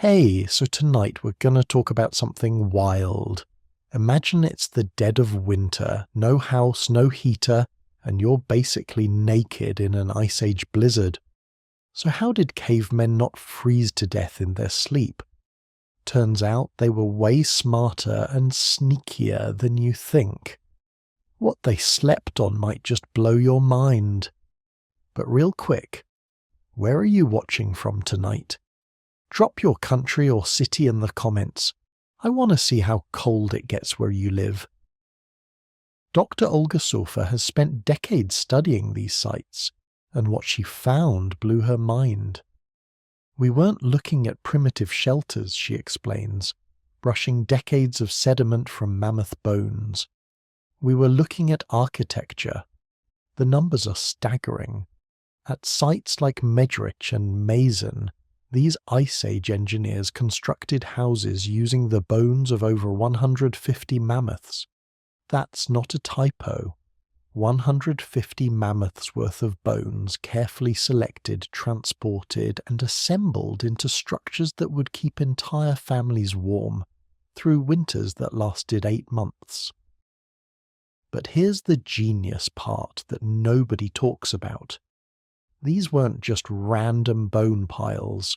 Hey, so tonight we're gonna talk about something wild. Imagine it's the dead of winter, no house, no heater, and you're basically naked in an ice age blizzard. So how did cavemen not freeze to death in their sleep? Turns out they were way smarter and sneakier than you think. What they slept on might just blow your mind. But real quick, where are you watching from tonight? Drop your country or city in the comments. I want to see how cold it gets where you live. Dr. Olga Sofa has spent decades studying these sites, and what she found blew her mind. We weren't looking at primitive shelters, she explains, brushing decades of sediment from mammoth bones. We were looking at architecture. The numbers are staggering. At sites like Medrich and Mason, these Ice Age engineers constructed houses using the bones of over 150 mammoths. That's not a typo. 150 mammoths worth of bones carefully selected, transported, and assembled into structures that would keep entire families warm through winters that lasted 8 months. But here's the genius part that nobody talks about. These weren't just random bone piles.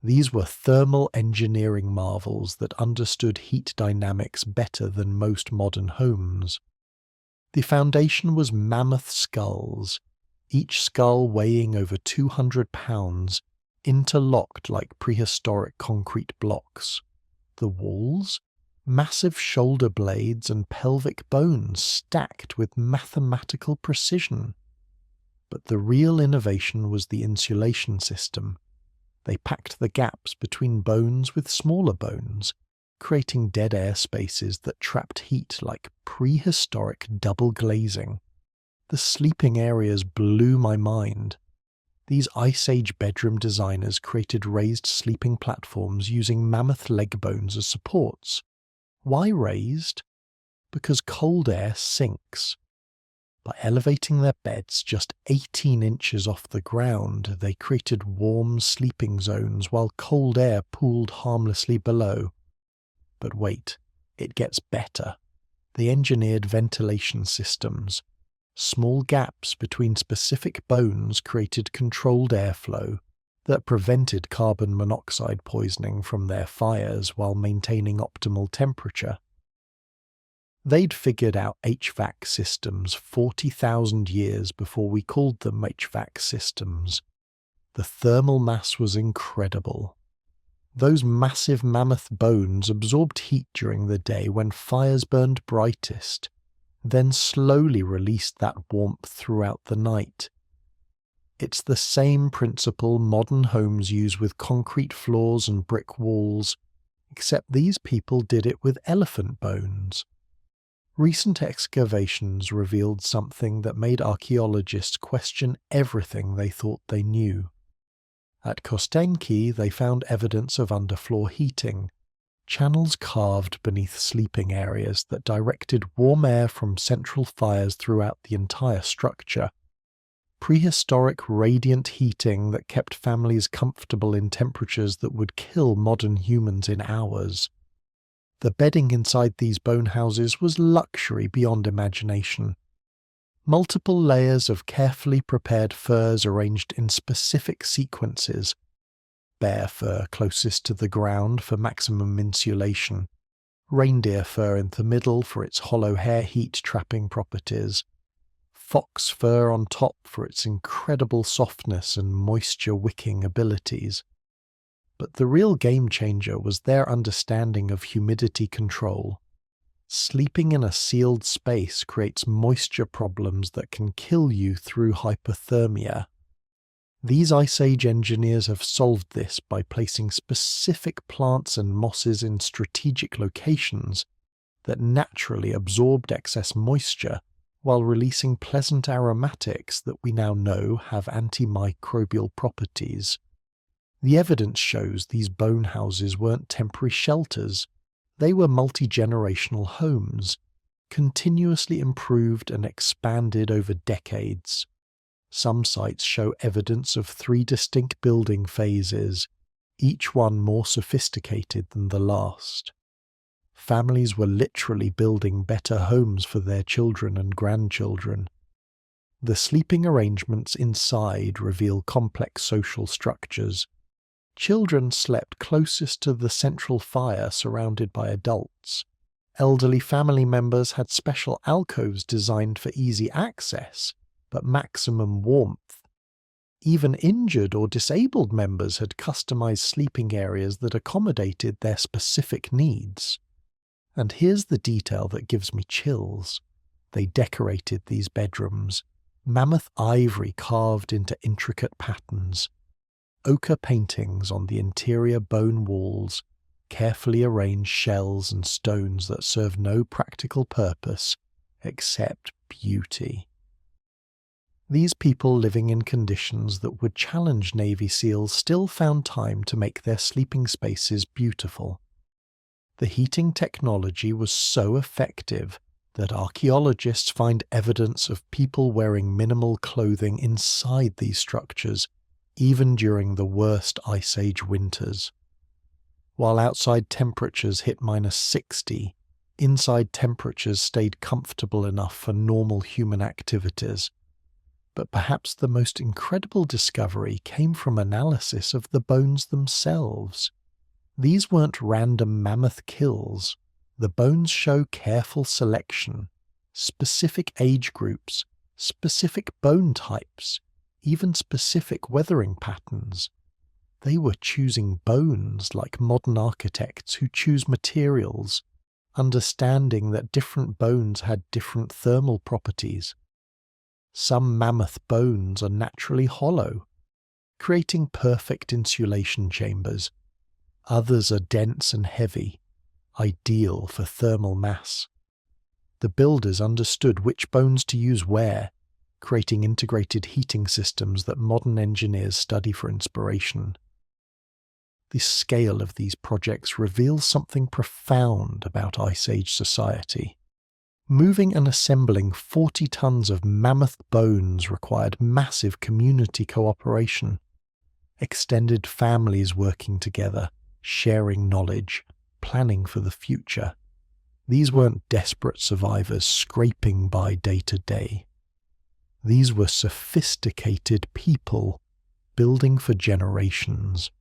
These were thermal engineering marvels that understood heat dynamics better than most modern homes. The foundation was mammoth skulls, each skull weighing over 200 pounds, interlocked like prehistoric concrete blocks. The walls? Massive shoulder blades and pelvic bones stacked with mathematical precision. But the real innovation was the insulation system. They packed the gaps between bones with smaller bones, creating dead air spaces that trapped heat like prehistoric double glazing. The sleeping areas blew my mind. These Ice Age bedroom designers created raised sleeping platforms using mammoth leg bones as supports. Why raised? Because cold air sinks. By elevating their beds just 18 inches off the ground, they created warm sleeping zones while cold air pooled harmlessly below. But wait, it gets better. They engineered ventilation systems. Small gaps between specific bones created controlled airflow that prevented carbon monoxide poisoning from their fires while maintaining optimal temperature. They'd figured out HVAC systems 40,000 years before we called them HVAC systems. The thermal mass was incredible. Those massive mammoth bones absorbed heat during the day when fires burned brightest, then slowly released that warmth throughout the night. It's the same principle modern homes use with concrete floors and brick walls, except these people did it with elephant bones. Recent excavations revealed something that made archaeologists question everything they thought they knew. At Kostenki, they found evidence of underfloor heating, channels carved beneath sleeping areas that directed warm air from central fires throughout the entire structure. Prehistoric radiant heating that kept families comfortable in temperatures that would kill modern humans in hours. The bedding inside these bone houses was luxury beyond imagination. Multiple layers of carefully prepared furs arranged in specific sequences. Bear fur closest to the ground for maximum insulation. Reindeer fur in the middle for its hollow hair heat-trapping properties. Fox fur on top for its incredible softness and moisture-wicking abilities. But the real game-changer was their understanding of humidity control. Sleeping in a sealed space creates moisture problems that can kill you through hypothermia. These Ice Age engineers have solved this by placing specific plants and mosses in strategic locations that naturally absorbed excess moisture while releasing pleasant aromatics that we now know have antimicrobial properties. The evidence shows these bone houses weren't temporary shelters. They were multi-generational homes, continuously improved and expanded over decades. Some sites show evidence of 3 distinct building phases, each one more sophisticated than the last. Families were literally building better homes for their children and grandchildren. The sleeping arrangements inside reveal complex social structures. Children slept closest to the central fire surrounded by adults. Elderly family members had special alcoves designed for easy access, but maximum warmth. Even injured or disabled members had customized sleeping areas that accommodated their specific needs. And here's the detail that gives me chills. They decorated these bedrooms. Mammoth ivory carved into intricate patterns. Ochre paintings on the interior bone walls. Carefully arranged shells and stones that serve no practical purpose except beauty. These people living in conditions that would challenge Navy SEALs still found time to make their sleeping spaces beautiful. The heating technology was so effective that archaeologists find evidence of people wearing minimal clothing inside these structures, even during the worst Ice Age winters. While outside temperatures hit -60, inside temperatures stayed comfortable enough for normal human activities. But perhaps the most incredible discovery came from analysis of the bones themselves. These weren't random mammoth kills. The bones show careful selection, specific age groups, specific bone types, even specific weathering patterns. They were choosing bones like modern architects who choose materials, understanding that different bones had different thermal properties. Some mammoth bones are naturally hollow, creating perfect insulation chambers. Others are dense and heavy, ideal for thermal mass. The builders understood which bones to use where, creating integrated heating systems that modern engineers study for inspiration. The scale of these projects reveals something profound about Ice Age society. Moving and assembling 40 tons of mammoth bones required massive community cooperation, extended families working together, sharing knowledge, planning for the future. These weren't desperate survivors scraping by day to day. These were sophisticated people building for generations.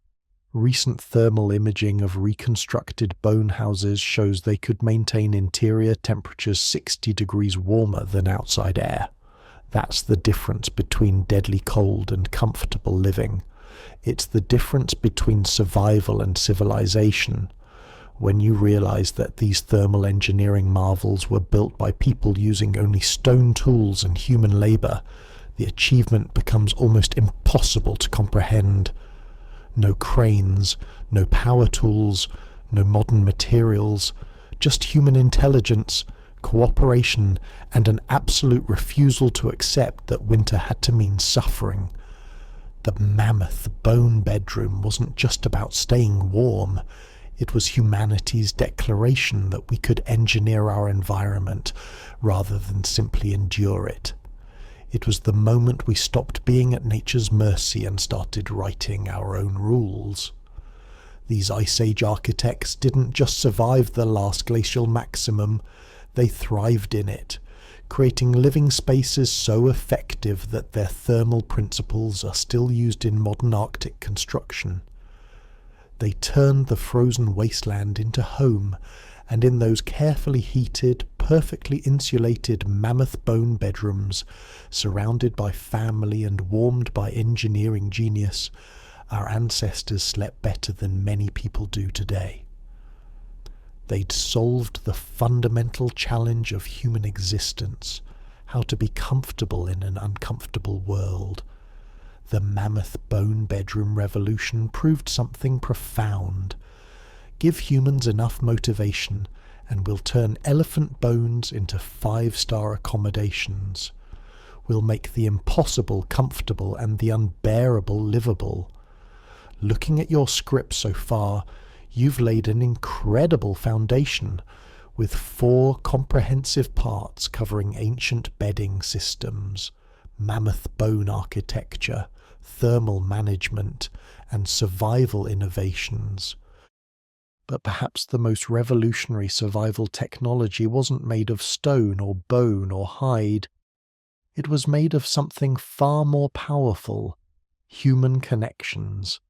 Recent thermal imaging of reconstructed bone houses shows they could maintain interior temperatures 60 degrees warmer than outside air. That's the difference between deadly cold and comfortable living. It's the difference between survival and civilization. When you realize that these thermal engineering marvels were built by people using only stone tools and human labor, the achievement becomes almost impossible to comprehend. No cranes, no power tools, no modern materials, just human intelligence, cooperation, and an absolute refusal to accept that winter had to mean suffering. The mammoth bone bedroom wasn't just about staying warm. It was humanity's declaration that we could engineer our environment rather than simply endure it. It was the moment we stopped being at nature's mercy and started writing our own rules. These Ice Age architects didn't just survive the last glacial maximum, they thrived in it, creating living spaces so effective that their thermal principles are still used in modern Arctic construction. They turned the frozen wasteland into home, and in those carefully heated, perfectly insulated mammoth bone bedrooms, surrounded by family and warmed by engineering genius, our ancestors slept better than many people do today. They'd solved the fundamental challenge of human existence, how to be comfortable in an uncomfortable world. The mammoth bone bedroom revolution proved something profound. Give humans enough motivation, and we'll turn elephant bones into 5-star accommodations. We'll make the impossible comfortable and the unbearable livable. Looking at your script so far, you've laid an incredible foundation, with 4 comprehensive parts covering ancient bedding systems, mammoth bone architecture, thermal management, and survival innovations. But perhaps the most revolutionary survival technology wasn't made of stone or bone or hide. It was made of something far more powerful: human connections.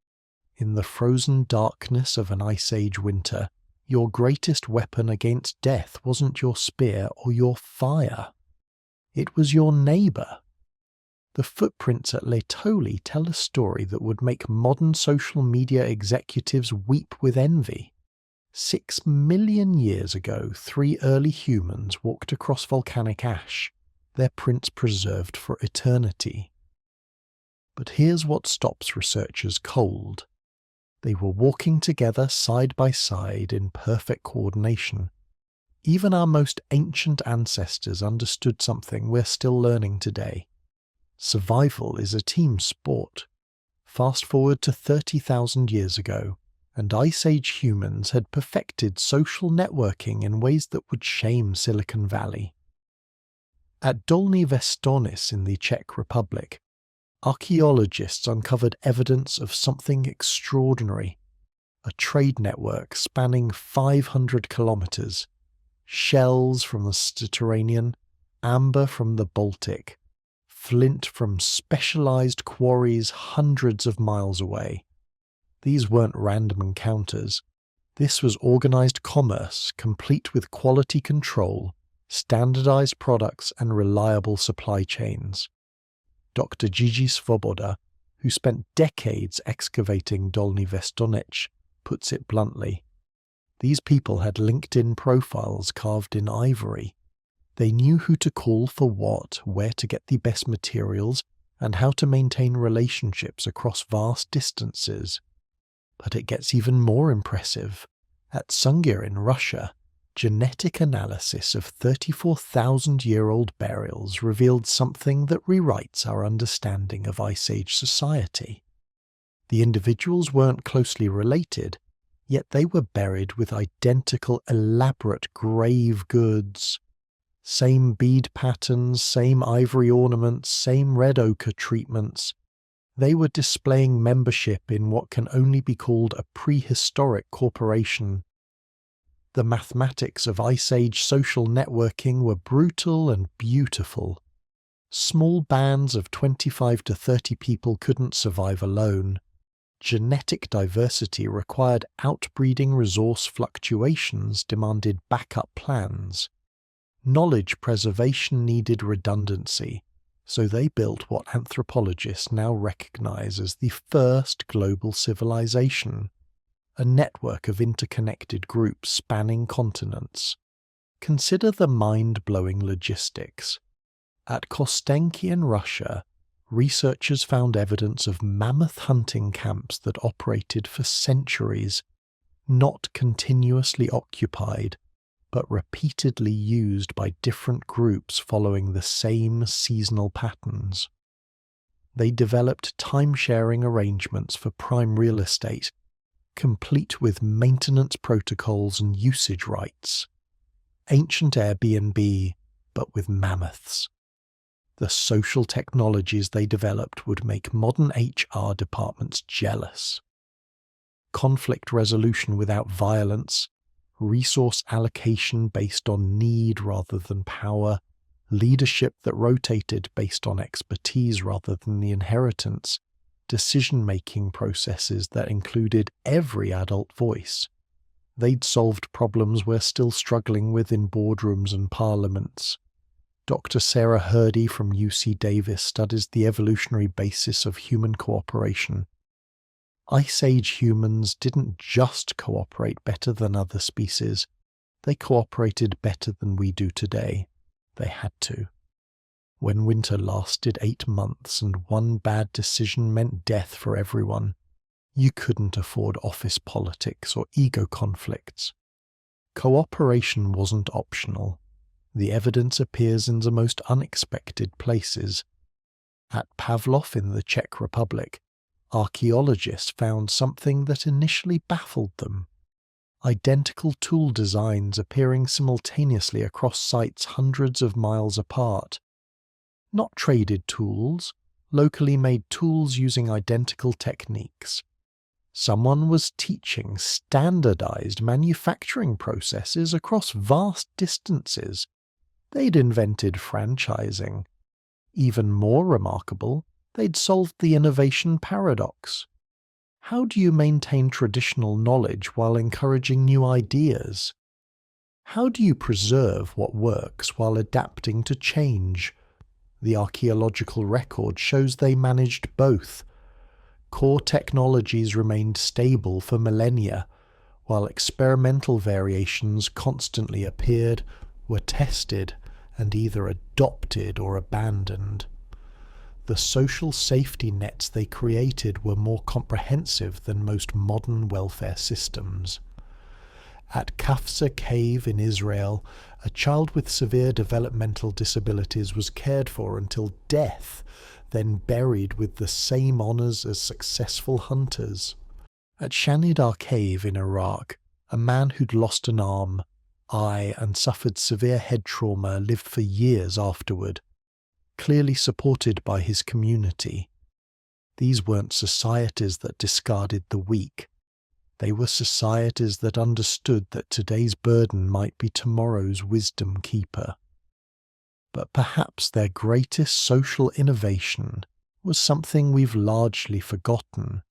In the frozen darkness of an Ice Age winter, your greatest weapon against death wasn't your spear or your fire. It was your neighbour. The footprints at Les Tolly tell a story that would make modern social media executives weep with envy. 6 million years ago, 3 early humans walked across volcanic ash, their prints preserved for eternity. But here's what stops researchers cold. They were walking together side by side in perfect coordination. Even our most ancient ancestors understood something we're still learning today. Survival is a team sport. Fast forward to 30,000 years ago, and Ice Age humans had perfected social networking in ways that would shame Silicon Valley. At Dolní Věstonice in the Czech Republic, archaeologists uncovered evidence of something extraordinary: a trade network spanning 500 kilometers, shells from the Mediterranean, amber from the Baltic, flint from specialized quarries hundreds of miles away. These weren't random encounters. This was organized commerce, complete with quality control, standardized products, and reliable supply chains. Dr. Gigi Svoboda, who spent decades excavating Dolní Věstonice, puts it bluntly. These people had LinkedIn profiles carved in ivory. They knew who to call for what, where to get the best materials, and how to maintain relationships across vast distances. But it gets even more impressive. At Sungir in Russia, genetic analysis of 34,000-year-old burials revealed something that rewrites our understanding of Ice Age society. The individuals weren't closely related, yet they were buried with identical, elaborate grave goods. Same bead patterns, same ivory ornaments, same red ochre treatments. They were displaying membership in what can only be called a prehistoric corporation. The mathematics of Ice Age social networking were brutal and beautiful. Small bands of 25 to 30 people couldn't survive alone. Genetic diversity required outbreeding, resource fluctuations demanded backup plans. Knowledge preservation needed redundancy, so they built what anthropologists now recognize as the first global civilization, a network of interconnected groups spanning continents. Consider the mind-blowing logistics. At Kostenki in Russia, researchers found evidence of mammoth hunting camps that operated for centuries, not continuously occupied, but repeatedly used by different groups following the same seasonal patterns. They developed time-sharing arrangements for prime real estate, complete with maintenance protocols and usage rights. Ancient Airbnb, but with mammoths. The social technologies they developed would make modern HR departments jealous. Conflict resolution without violence, resource allocation based on need rather than power, leadership that rotated based on expertise rather than the inheritance, decision-making processes that included every adult voice. They'd solved problems we're still struggling with in boardrooms and parliaments. Dr. Sarah Hurdy from UC Davis studies the evolutionary basis of human cooperation. Ice Age humans didn't just cooperate better than other species, they cooperated better than we do today. They had to. When winter lasted 8 months and one bad decision meant death for everyone, you couldn't afford office politics or ego conflicts. Cooperation wasn't optional. The evidence appears in the most unexpected places. At Pavlov in the Czech Republic, archaeologists found something that initially baffled them: identical tool designs appearing simultaneously across sites hundreds of miles apart. Not traded tools, locally made tools using identical techniques. Someone was teaching standardized manufacturing processes across vast distances. They'd invented franchising. Even more remarkable, they'd solved the innovation paradox. How do you maintain traditional knowledge while encouraging new ideas? How do you preserve what works while adapting to change? The archaeological record shows they managed both. Core technologies remained stable for millennia, while experimental variations constantly appeared, were tested, and either adopted or abandoned. The social safety nets they created were more comprehensive than most modern welfare systems. At Kafsa Cave in Israel, a child with severe developmental disabilities was cared for until death, then buried with the same honours as successful hunters. At Shanidar Cave in Iraq, a man who'd lost an arm, eye, and suffered severe head trauma lived for years afterward, clearly supported by his community. These weren't societies that discarded the weak. They were societies that understood that today's burden might be tomorrow's wisdom keeper. But perhaps their greatest social innovation was something we've largely forgotten: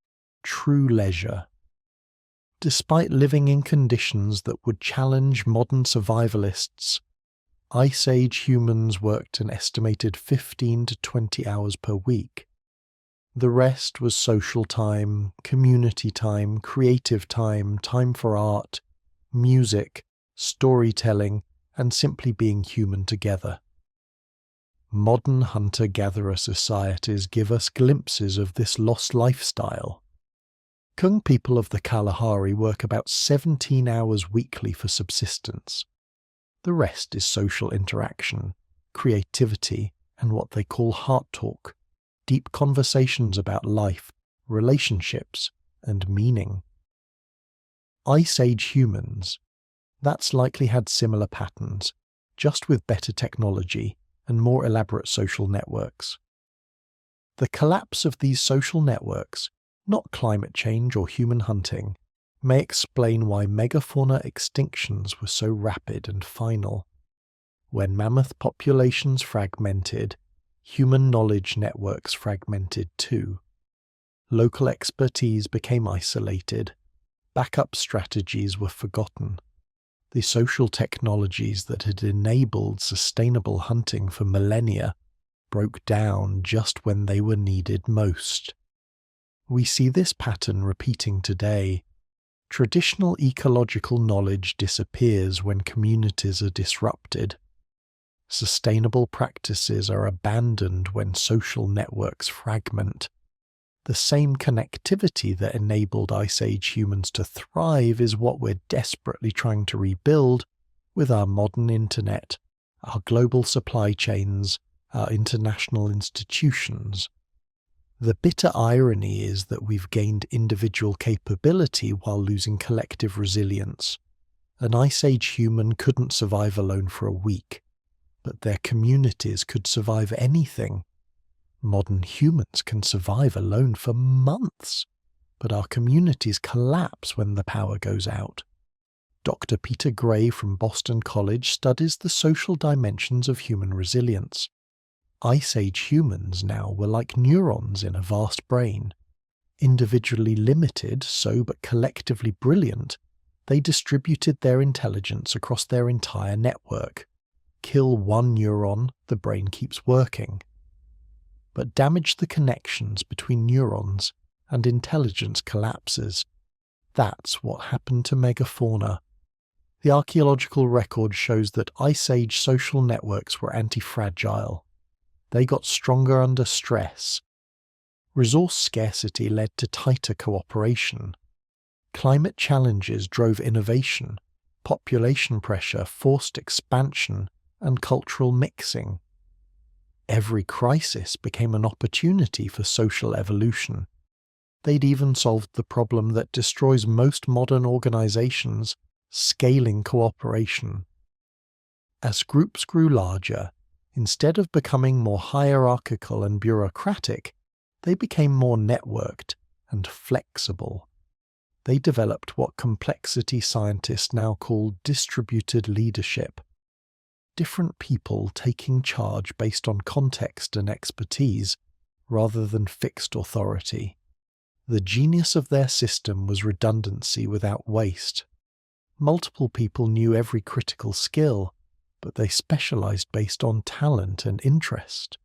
true leisure. Despite living in conditions that would challenge modern survivalists, Ice Age humans worked an estimated 15 to 20 hours per week. The rest was social time, community time, creative time, time for art, music, storytelling, and simply being human together. Modern hunter-gatherer societies give us glimpses of this lost lifestyle. Kung people of the Kalahari work about 17 hours weekly for subsistence. The rest is social interaction, creativity, and what they call heart talk, deep conversations about life, relationships, and meaning. Ice Age humans, that's likely had similar patterns, just with better technology and more elaborate social networks. The collapse of these social networks, not climate change or human hunting, may explain why megafauna extinctions were so rapid and final. When mammoth populations fragmented, human knowledge networks fragmented too. Local expertise became isolated. Backup strategies were forgotten. The social technologies that had enabled sustainable hunting for millennia broke down just when they were needed most. We see this pattern repeating today. Traditional ecological knowledge disappears when communities are disrupted. Sustainable practices are abandoned when social networks fragment. The same connectivity that enabled Ice Age humans to thrive is what we're desperately trying to rebuild with our modern internet, our global supply chains, our international institutions. The bitter irony is that we've gained individual capability while losing collective resilience. An Ice Age human couldn't survive alone for a week, but their communities could survive anything. Modern humans can survive alone for months, but our communities collapse when the power goes out. Dr. Peter Gray from Boston College studies the social dimensions of human resilience. Ice Age humans now were like neurons in a vast brain. Individually limited, but collectively brilliant, they distributed their intelligence across their entire network. Kill one neuron, the brain keeps working. But damage the connections between neurons, and intelligence collapses. That's what happened to megafauna. The archaeological record shows that Ice Age social networks were anti-fragile. They got stronger under stress. Resource scarcity led to tighter cooperation. Climate challenges drove innovation. Population pressure forced expansion and cultural mixing. Every crisis became an opportunity for social evolution. They'd even solved the problem that destroys most modern organizations: scaling cooperation. As groups grew larger, Instead of becoming more hierarchical and bureaucratic, they became more networked and flexible. They developed what complexity scientists now call distributed leadership. Different people taking charge based on context and expertise, rather than fixed authority. The genius of their system was redundancy without waste. Multiple people knew every critical skill, but they specialized based on talent and interest.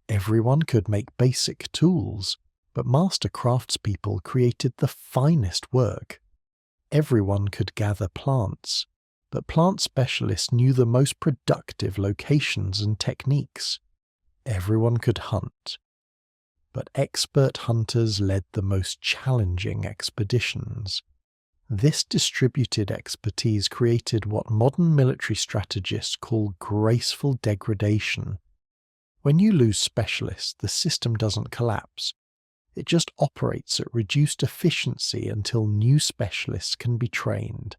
Everyone could make basic tools, but master craftspeople created the finest work. Everyone could gather plants, but plant specialists knew the most productive locations and techniques. Everyone could hunt, but expert hunters led the most challenging expeditions. This distributed expertise created what modern military strategists call graceful degradation. When you lose specialists, the system doesn't collapse. It just operates at reduced efficiency until new specialists can be trained.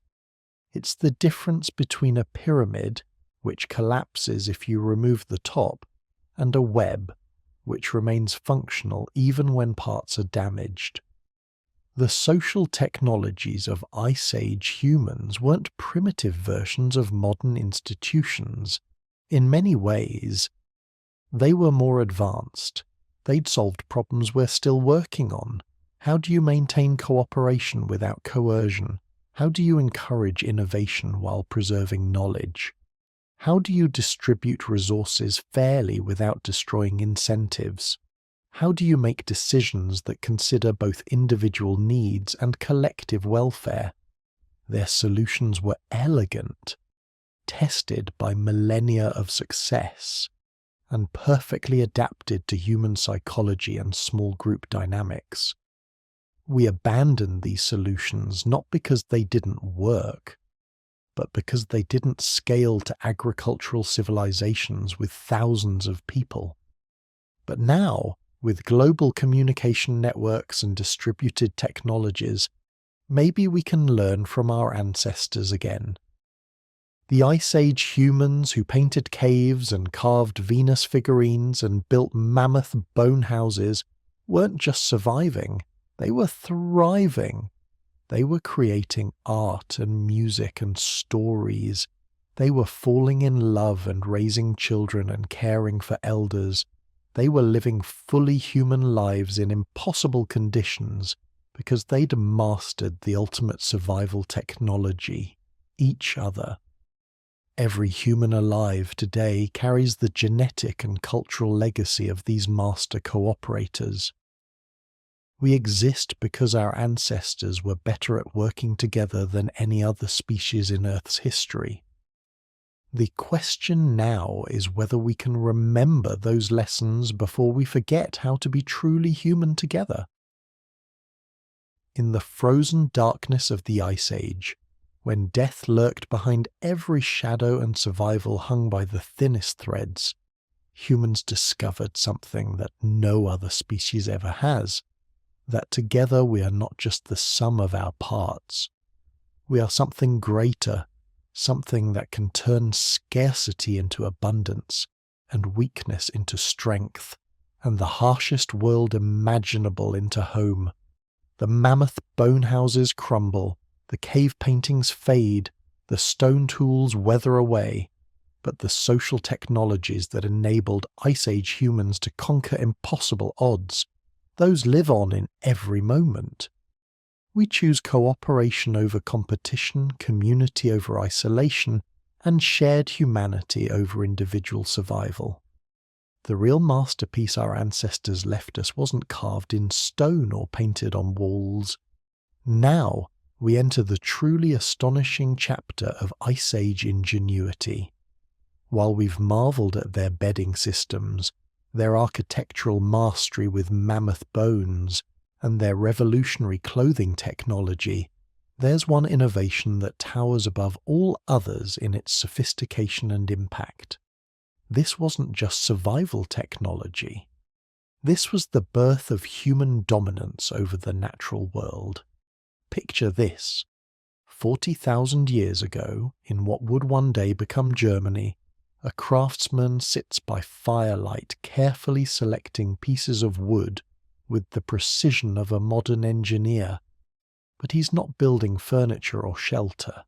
It's the difference between a pyramid, which collapses if you remove the top, and a web, which remains functional even when parts are damaged. The social technologies of Ice Age humans weren't primitive versions of modern institutions. In many ways, they were more advanced. They'd solved problems we're still working on. How do you maintain cooperation without coercion? How do you encourage innovation while preserving knowledge? How do you distribute resources fairly without destroying incentives? How do you make decisions that consider both individual needs and collective welfare? Their solutions were elegant, tested by millennia of success, and perfectly adapted to human psychology and small group dynamics. We abandoned these solutions not because they didn't work, but because they didn't scale to agricultural civilizations with thousands of people. But now, with global communication networks and distributed technologies, maybe we can learn from our ancestors again. The Ice Age humans who painted caves and carved Venus figurines and built mammoth bone houses weren't just surviving, they were thriving. They were creating art and music and stories. They were falling in love and raising children and caring for elders. They were living fully human lives in impossible conditions because they'd mastered the ultimate survival technology, each other. Every human alive today carries the genetic and cultural legacy of these master cooperators. We exist because our ancestors were better at working together than any other species in Earth's history. The question now is whether we can remember those lessons before we forget how to be truly human together. In the frozen darkness of the Ice Age, when death lurked behind every shadow and survival hung by the thinnest threads, humans discovered something that no other species ever has, that together we are not just the sum of our parts. We are something greater, something that can turn scarcity into abundance, and weakness into strength, and the harshest world imaginable into home. The mammoth bone houses crumble, the cave paintings fade, the stone tools weather away, but the social technologies that enabled Ice Age humans to conquer impossible odds, those live on in every moment. We choose cooperation over competition, community over isolation, and shared humanity over individual survival. The real masterpiece our ancestors left us wasn't carved in stone or painted on walls. Now we enter the truly astonishing chapter of Ice Age ingenuity. While we've marvelled at their bedding systems, their architectural mastery with mammoth bones, and their revolutionary clothing technology, there's one innovation that towers above all others in its sophistication and impact. This wasn't just survival technology. This was the birth of human dominance over the natural world. Picture this. 40,000 years ago, in what would one day become Germany, A craftsman sits by firelight carefully selecting pieces of wood with the precision of a modern engineer. But he's not building furniture or shelter.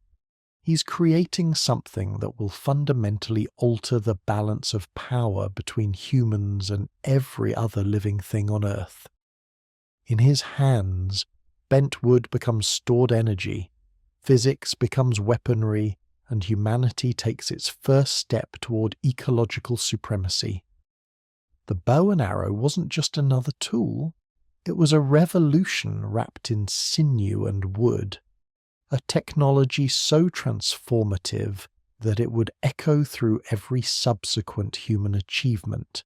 He's creating something that will fundamentally alter the balance of power between humans and every other living thing on Earth. In his hands, bent wood becomes stored energy, physics becomes weaponry, and humanity takes its first step toward ecological supremacy. The bow and arrow wasn't just another tool, it was a revolution wrapped in sinew and wood, a technology so transformative that it would echo through every subsequent human achievement.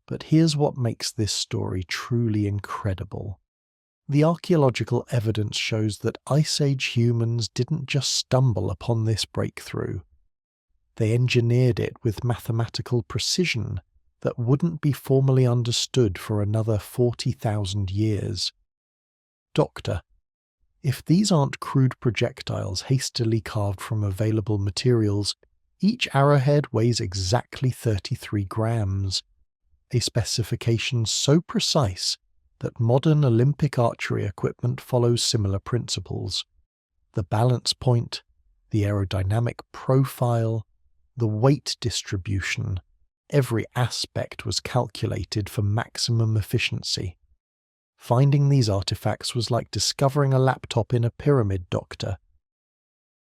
But here's what makes this story truly incredible. The archaeological evidence shows that Ice Age humans didn't just stumble upon this breakthrough. They engineered it with mathematical precision that wouldn't be formally understood for another 40,000 years. Doctor, if these aren't crude projectiles hastily carved from available materials, each arrowhead weighs exactly 33 grams, a specification so precise that modern Olympic archery equipment follows similar principles. The balance point, the aerodynamic profile, the weight distribution, every aspect was calculated for maximum efficiency. Finding these artifacts was like discovering a laptop in a pyramid, Doctor.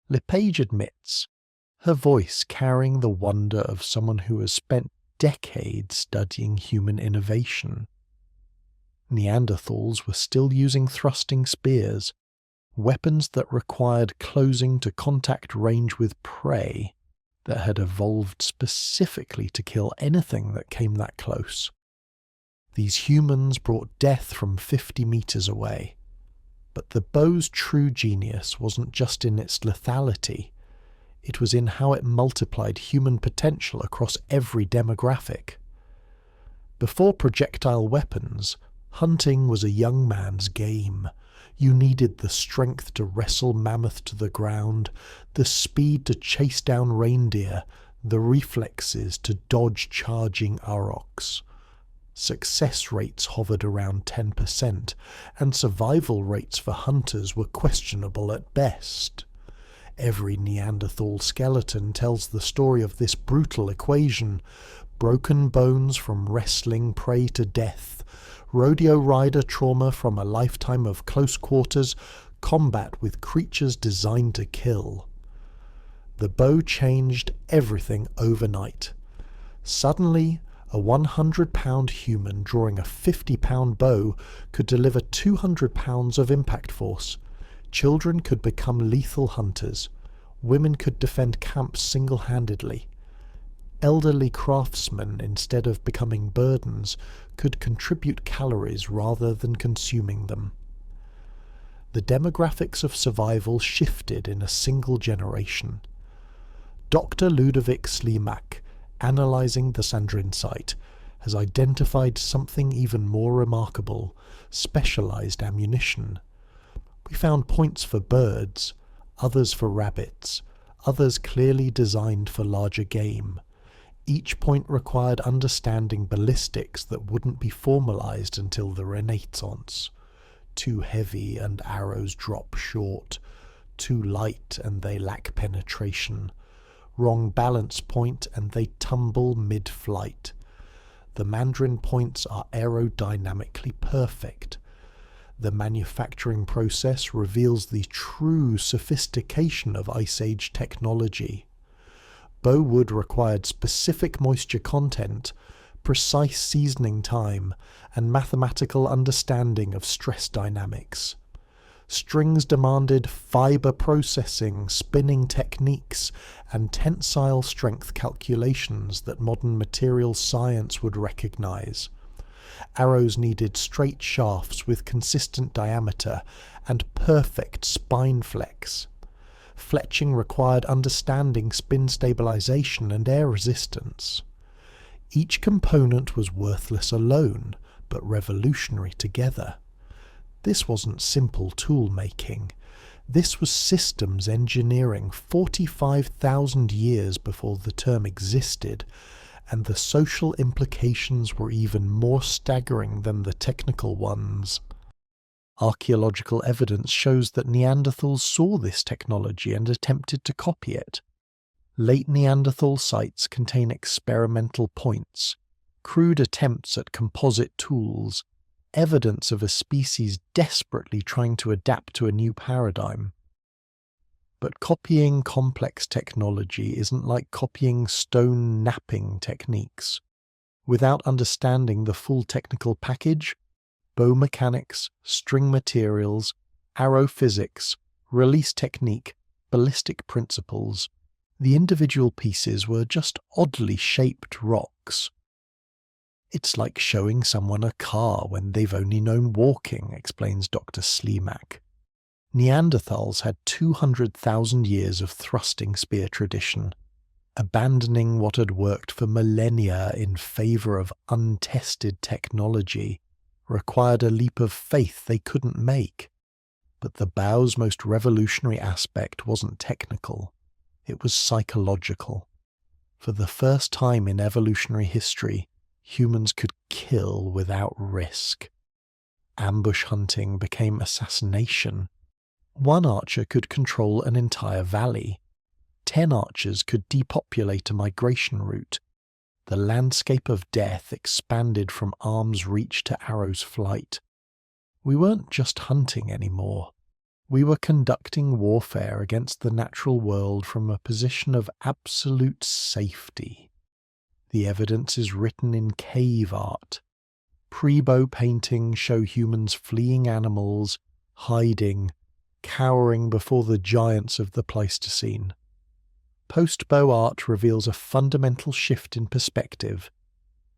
LePage admits, her voice carrying the wonder of someone who has spent decades studying human innovation. Neanderthals were still using thrusting spears, weapons that required closing to contact range with prey that had evolved specifically to kill anything that came that close. These humans brought death from 50 meters away. But the bow's true genius wasn't just in its lethality, it was in how it multiplied human potential across every demographic. Before projectile weapons, hunting was a young man's game. You needed the strength to wrestle mammoth to the ground, the speed to chase down reindeer, the reflexes to dodge charging aurochs. Success rates hovered around 10%, and survival rates for hunters were questionable at best. Every Neanderthal skeleton tells the story of this brutal equation: broken bones from wrestling prey to death, rodeo rider trauma from a lifetime of close quarters combat with creatures designed to kill. The bow changed everything overnight. Suddenly, a 100-pound human drawing a 50-pound bow could deliver 200 pounds of impact force. Children could become lethal hunters. Women could defend camps single-handedly. Elderly craftsmen, instead of becoming burdens, could contribute calories rather than consuming them. The demographics of survival shifted in a single generation. Dr. Ludovic Slimak, analysing the Sandrin site, has identified something even more remarkable: specialised ammunition. We found points for birds, others for rabbits, others clearly designed for larger game. Each point required understanding ballistics that wouldn't be formalised until the Renaissance. Too heavy and arrows drop short, too light and they lack penetration, wrong balance point and they tumble mid-flight. The Mandarin points are aerodynamically perfect. The manufacturing process reveals the true sophistication of Ice Age technology. Bow wood required specific moisture content, precise seasoning time, and mathematical understanding of stress dynamics. Strings demanded fibre processing, spinning techniques, and tensile strength calculations that modern materials science would recognise. Arrows needed straight shafts with consistent diameter and perfect spine flex. Fletching required understanding spin stabilization and air resistance. Each component was worthless alone, but revolutionary together. This wasn't simple tool making. This was systems engineering 45,000 years before the term existed, and the social implications were even more staggering than the technical ones. Archaeological evidence shows that Neanderthals saw this technology and attempted to copy it. Late Neanderthal sites contain experimental points, crude attempts at composite tools, evidence of a species desperately trying to adapt to a new paradigm. But copying complex technology isn't like copying stone knapping techniques. Without understanding the full technical package, bow mechanics, string materials, arrow physics, release technique, ballistic principles, the individual pieces were just oddly shaped rocks. It's like showing someone a car when they've only known walking, explains Dr. Slimak. Neanderthals had 200,000 years of thrusting spear tradition. Abandoning what had worked for millennia in favour of untested technology required a leap of faith they couldn't make. But the bow's most revolutionary aspect wasn't technical, it was psychological. For the first time in evolutionary history, humans could kill without risk. Ambush hunting became assassination. One archer could control an entire valley. 10 archers could depopulate a migration route. The landscape of death expanded from arm's reach to arrow's flight. We weren't just hunting anymore. We were conducting warfare against the natural world from a position of absolute safety. The evidence is written in cave art. Pre-bow paintings show humans fleeing animals, hiding, cowering before the giants of the Pleistocene. Post-bow art reveals a fundamental shift in perspective.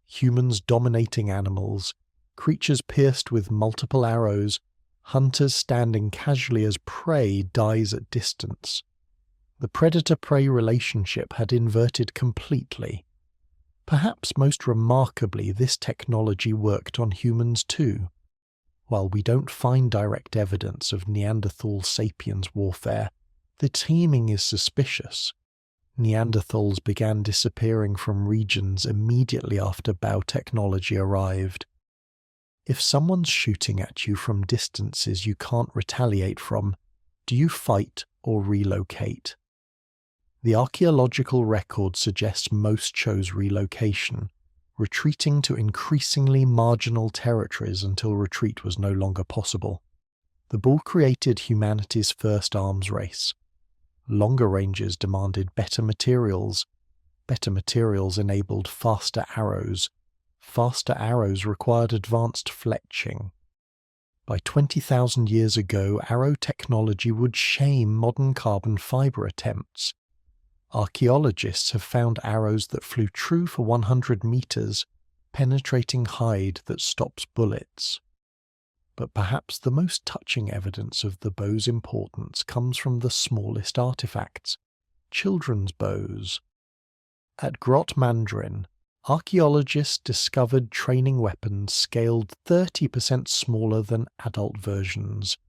Humans dominating animals, creatures pierced with multiple arrows, hunters standing casually as prey dies at distance. The predator-prey relationship had inverted completely. Perhaps most remarkably, this technology worked on humans too. While we don't find direct evidence of Neanderthal sapiens warfare, the teaming is suspicious. Neanderthals began disappearing from regions immediately after bow technology arrived. If someone's shooting at you from distances you can't retaliate from, do you fight or relocate? The archaeological record suggests most chose relocation, retreating to increasingly marginal territories until retreat was no longer possible. The bull created humanity's first arms race. Longer ranges demanded better materials. Better materials enabled faster arrows. Faster arrows required advanced fletching. By 20,000 years ago, arrow technology would shame modern carbon fibre attempts. Archaeologists have found arrows that flew true for 100 meters, penetrating hide that stops bullets. But perhaps the most touching evidence of the bow's importance comes from the smallest artifacts, children's bows. At Grot Mandrin, archaeologists discovered training weapons scaled 30% smaller than adult versions.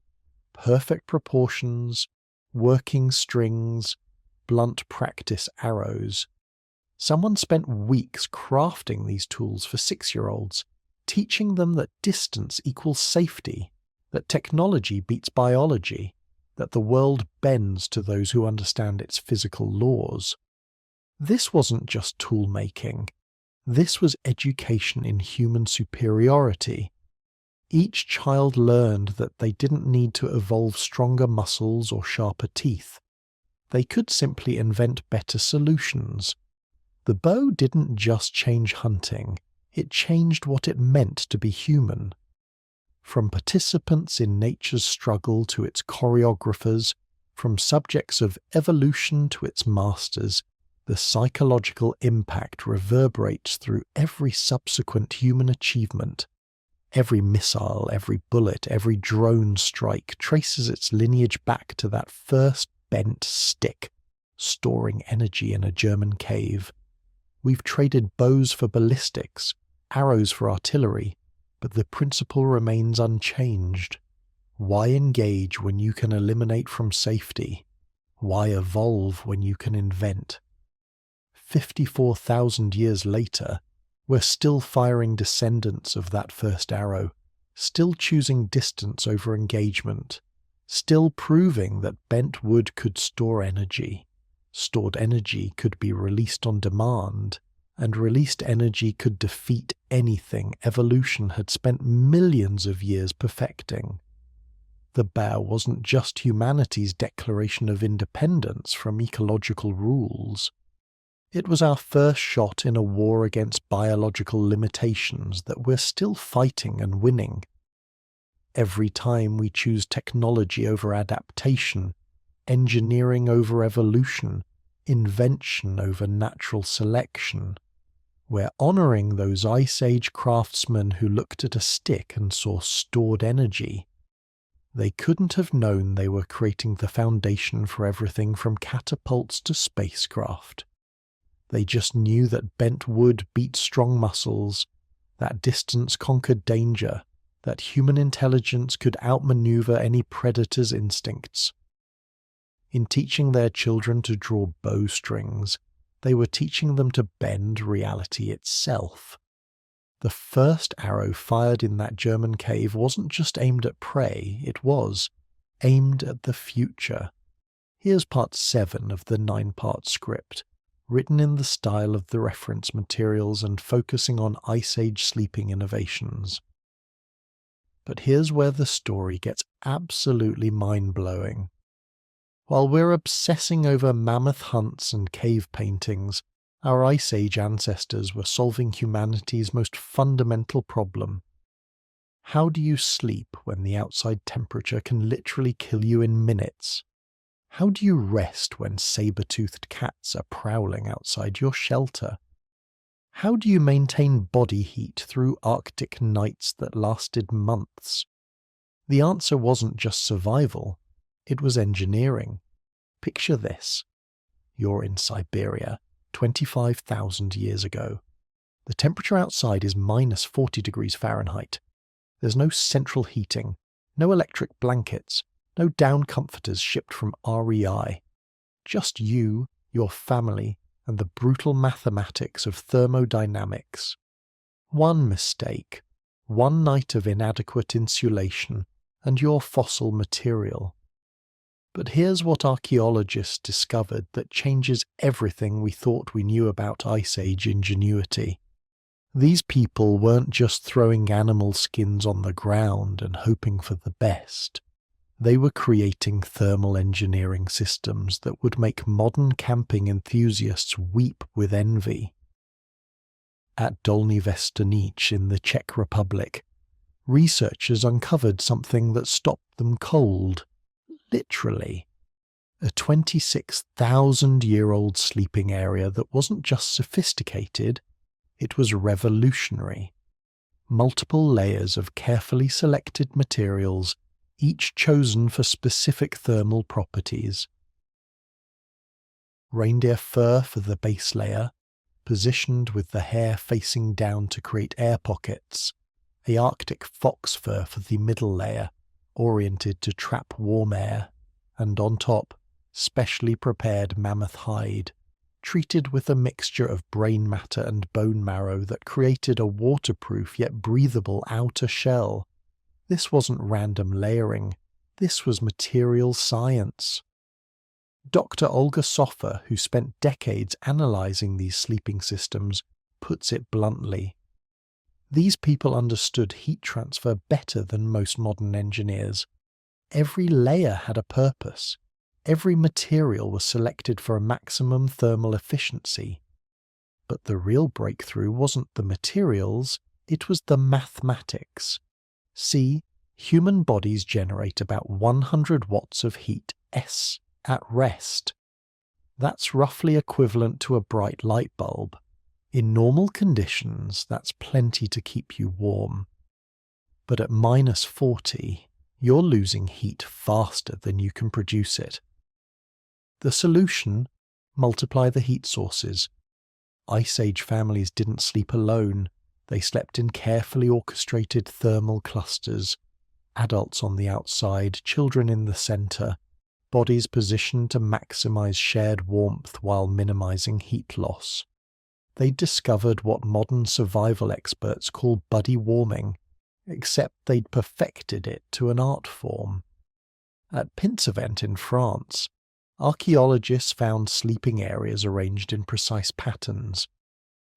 Perfect proportions, working strings, blunt practice arrows. Someone spent weeks crafting these tools for 6-year-olds, teaching them that distance equals safety, that technology beats biology, that the world bends to those who understand its physical laws. This wasn't just tool making. This was education in human superiority. Each child learned that they didn't need to evolve stronger muscles or sharper teeth. They could simply invent better solutions. The bow didn't just change hunting, it changed what it meant to be human. From participants in nature's struggle to its choreographers, from subjects of evolution to its masters, the psychological impact reverberates through every subsequent human achievement. Every missile, every bullet, every drone strike traces its lineage back to that first bent stick, storing energy in a German cave. We've traded bows for ballistics, arrows for artillery, but the principle remains unchanged. Why engage when you can eliminate from safety? Why evolve when you can invent? 54,000 years later, we're still firing descendants of that first arrow, still choosing distance over engagement, still proving that bent wood could store energy, stored energy could be released on demand, and released energy could defeat anything evolution had spent millions of years perfecting. The bear wasn't just humanity's declaration of independence from ecological rules. It was our first shot in a war against biological limitations that we're still fighting and winning. Every time we choose technology over adaptation, engineering over evolution, invention over natural selection, we're honouring those Ice Age craftsmen who looked at a stick and saw stored energy. They couldn't have known they were creating the foundation for everything from catapults to spacecraft. They just knew that bent wood beat strong muscles, that distance conquered danger, that human intelligence could outmaneuver any predator's instincts. In teaching their children to draw bowstrings, they were teaching them to bend reality itself. The first arrow fired in that German cave wasn't just aimed at prey, it was aimed at the future. Here's part 7 of the 9-part script, written in the style of the reference materials and focusing on Ice Age sleeping innovations. But here's where the story gets absolutely mind-blowing. While we're obsessing over mammoth hunts and cave paintings, our Ice Age ancestors were solving humanity's most fundamental problem. How do you sleep when the outside temperature can literally kill you in minutes? How do you rest when saber-toothed cats are prowling outside your shelter? How do you maintain body heat through Arctic nights that lasted months? The answer wasn't just survival, it was engineering. Picture this. You're in Siberia, 25,000 years ago. The temperature outside is minus 40 degrees Fahrenheit. There's no central heating, no electric blankets, no down comforters shipped from REI. Just you, your family, and the brutal mathematics of thermodynamics. One mistake, one night of inadequate insulation, and your fossil material. But here's what archaeologists discovered that changes everything we thought we knew about Ice Age ingenuity. These people weren't just throwing animal skins on the ground and hoping for the best. They were creating thermal engineering systems that would make modern camping enthusiasts weep with envy. At Dolní Věstonice in the Czech Republic, researchers uncovered something that stopped them cold. Literally. A 26,000-year-old sleeping area that wasn't just sophisticated, it was revolutionary. Multiple layers of carefully selected materials, each chosen for specific thermal properties. Reindeer fur for the base layer, positioned with the hair facing down to create air pockets. A Arctic fox fur for the middle layer, oriented to trap warm air, and on top, specially prepared mammoth hide, treated with a mixture of brain matter and bone marrow that created a waterproof yet breathable outer shell. This wasn't random layering, this was material science. Dr. Olga Soffer, who spent decades analysing these sleeping systems, puts it bluntly. These people understood heat transfer better than most modern engineers. Every layer had a purpose. Every material was selected for a maximum thermal efficiency. But the real breakthrough wasn't the materials, it was the mathematics. See, human bodies generate about 100 watts of heat S at rest. That's roughly equivalent to a bright light bulb. In normal conditions, that's plenty to keep you warm. But at minus 40, you're losing heat faster than you can produce it. The solution? Multiply the heat sources. Ice Age families didn't sleep alone. They slept in carefully orchestrated thermal clusters. adults on the outside, children in the center, bodies positioned to maximize shared warmth while minimizing heat loss. They'd discovered what modern survival experts call buddy warming, except they'd perfected it to an art form. At Pinsevent in France, archaeologists found sleeping areas arranged in precise patterns.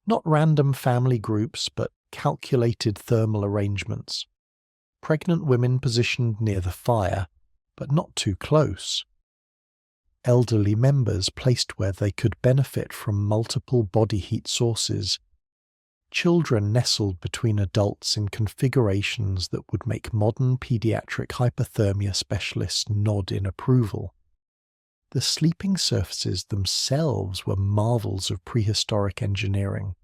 Not random family groups, but calculated thermal arrangements. Pregnant women positioned near the fire, but not too close. Elderly members placed where they could benefit from multiple body heat sources. Children nestled between adults in configurations that would make modern pediatric hypothermia specialists nod in approval. The sleeping surfaces themselves were marvels of prehistoric engineering.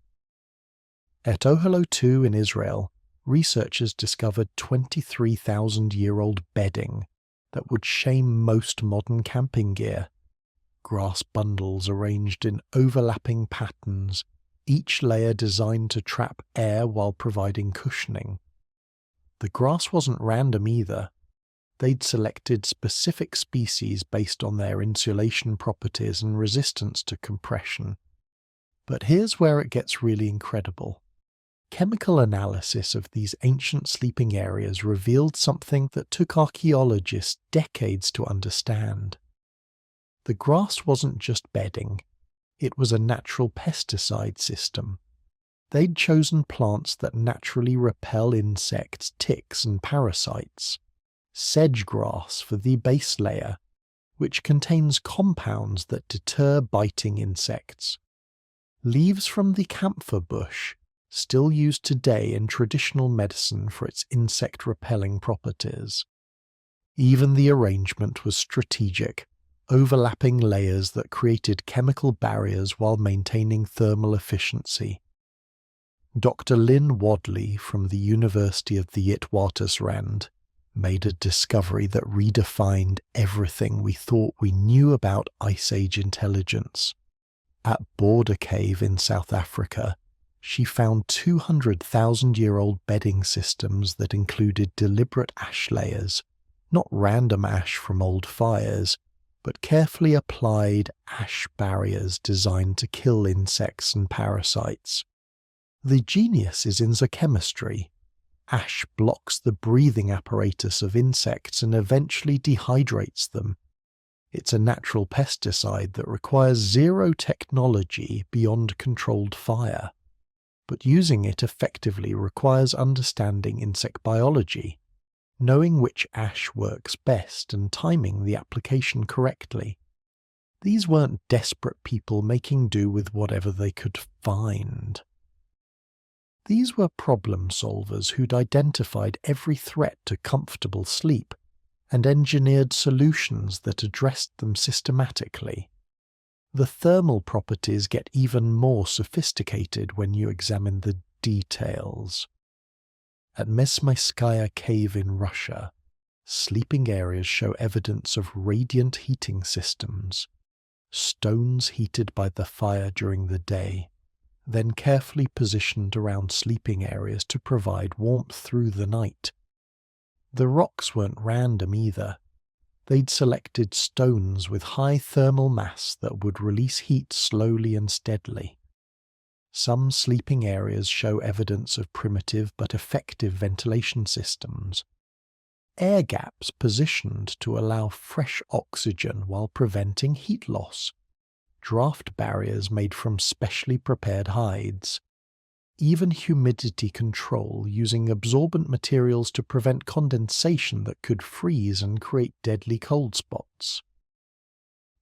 At Ohalo 2 in Israel, researchers discovered 23,000-year-old bedding that would shame most modern camping gear. Grass bundles arranged in overlapping patterns, each layer designed to trap air while providing cushioning. The grass wasn't random either. They'd selected specific species based on their insulation properties and resistance to compression. But here's where it gets really incredible. Chemical analysis of these ancient sleeping areas revealed something that took archaeologists decades to understand. The grass wasn't just bedding, it was a natural pesticide system. They'd chosen plants that naturally repel insects, ticks, and parasites. Sedge grass for the base layer, which contains compounds that deter biting insects. Leaves from the camphor bush, still used today in traditional medicine for its insect-repelling properties. Even the arrangement was strategic, overlapping layers that created chemical barriers while maintaining thermal efficiency. Dr. Lynn Wadley from the University of the Witwatersrand made a discovery that redefined everything we thought we knew about Ice Age intelligence. At Border Cave in South Africa, she found 200,000-year-old bedding systems that included deliberate ash layers, not random ash from old fires, but carefully applied ash barriers designed to kill insects and parasites. The genius is in the chemistry. Ash blocks the breathing apparatus of insects and eventually dehydrates them. It's a natural pesticide that requires zero technology beyond controlled fire. But using it effectively requires understanding insect biology, knowing which ash works best and timing the application correctly. These weren't desperate people making do with whatever they could find. These were problem solvers who'd identified every threat to comfortable sleep and engineered solutions that addressed them systematically. The thermal properties get even more sophisticated when you examine the details. At Mesmyskaya Cave in Russia, sleeping areas show evidence of radiant heating systems, stones heated by the fire during the day, then carefully positioned around sleeping areas to provide warmth through the night. The rocks weren't random either. They'd selected stones with high thermal mass that would release heat slowly and steadily. Some sleeping areas show evidence of primitive but effective ventilation systems. Air gaps positioned to allow fresh oxygen while preventing heat loss. Draft barriers made from specially prepared hides. Even humidity control using absorbent materials to prevent condensation that could freeze and create deadly cold spots.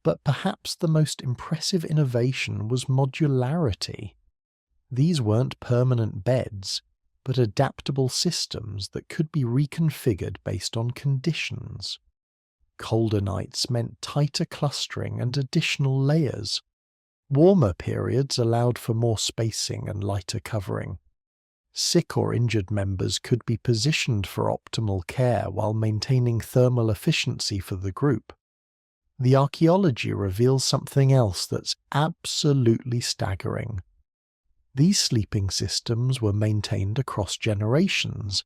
But perhaps the most impressive innovation was modularity. These weren't permanent beds, but adaptable systems that could be reconfigured based on conditions. Colder nights meant tighter clustering and additional layers. Warmer periods allowed for more spacing and lighter covering. Sick or injured members could be positioned for optimal care while maintaining thermal efficiency for the group. The archaeology reveals something else that's absolutely staggering. These sleeping systems were maintained across generations.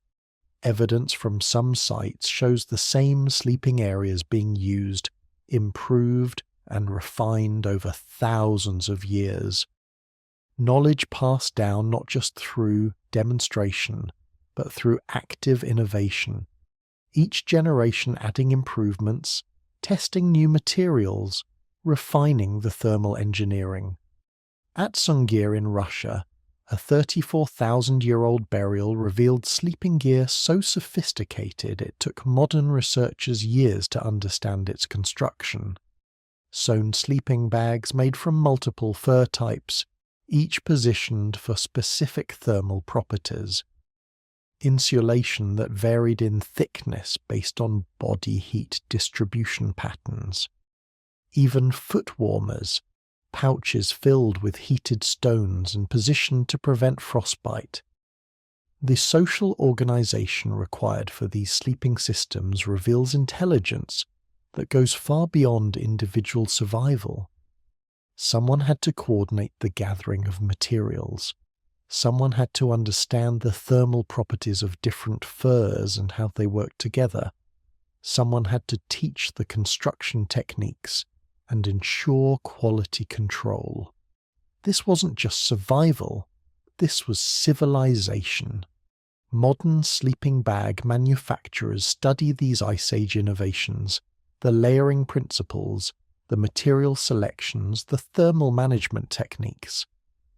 Evidence from some sites shows the same sleeping areas being used, improved, and refined over thousands of years. Knowledge passed down not just through demonstration, but through active innovation. Each generation adding improvements, testing new materials, refining the thermal engineering. At Sungir in Russia, a 34,000-year-old burial revealed sleeping gear so sophisticated it took modern researchers years to understand its construction. Sewn sleeping bags made from multiple fur types, each positioned for specific thermal properties. Insulation that varied in thickness based on body heat distribution patterns. Even foot warmers, pouches filled with heated stones and positioned to prevent frostbite. The social organization required for these sleeping systems reveals intelligence that goes far beyond individual survival. Someone had to coordinate the gathering of materials. Someone had to understand the thermal properties of different furs and how they work together. Someone had to teach the construction techniques and ensure quality control. This wasn't just survival, this was civilization. Modern sleeping bag manufacturers study these Ice Age innovations, the layering principles, the material selections, the thermal management techniques.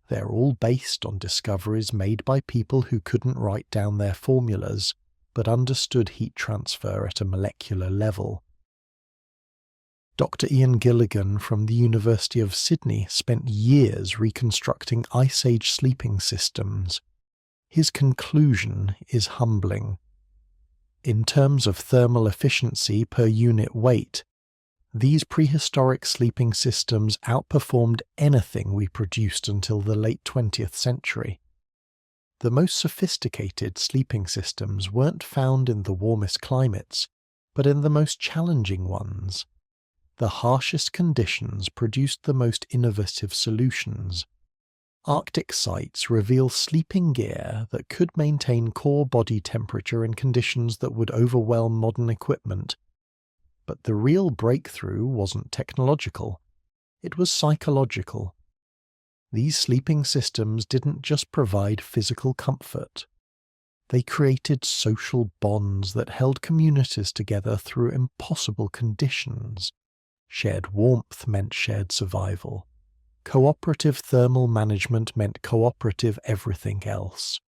They're all based on discoveries made by people who couldn't write down their formulas, but understood heat transfer at a molecular level. Dr. Ian Gilligan from the University of Sydney spent years reconstructing Ice Age sleeping systems. His conclusion is humbling. In terms of thermal efficiency per unit weight, these prehistoric sleeping systems outperformed anything we produced until the late 20th century. The most sophisticated sleeping systems weren't found in the warmest climates, but in the most challenging ones. The harshest conditions produced the most innovative solutions. Arctic sites reveal sleeping gear that could maintain core body temperature in conditions that would overwhelm modern equipment. But the real breakthrough wasn't technological, it was psychological. These sleeping systems didn't just provide physical comfort. They created social bonds that held communities together through impossible conditions. Shared warmth meant shared survival. Cooperative thermal management meant cooperative everything else.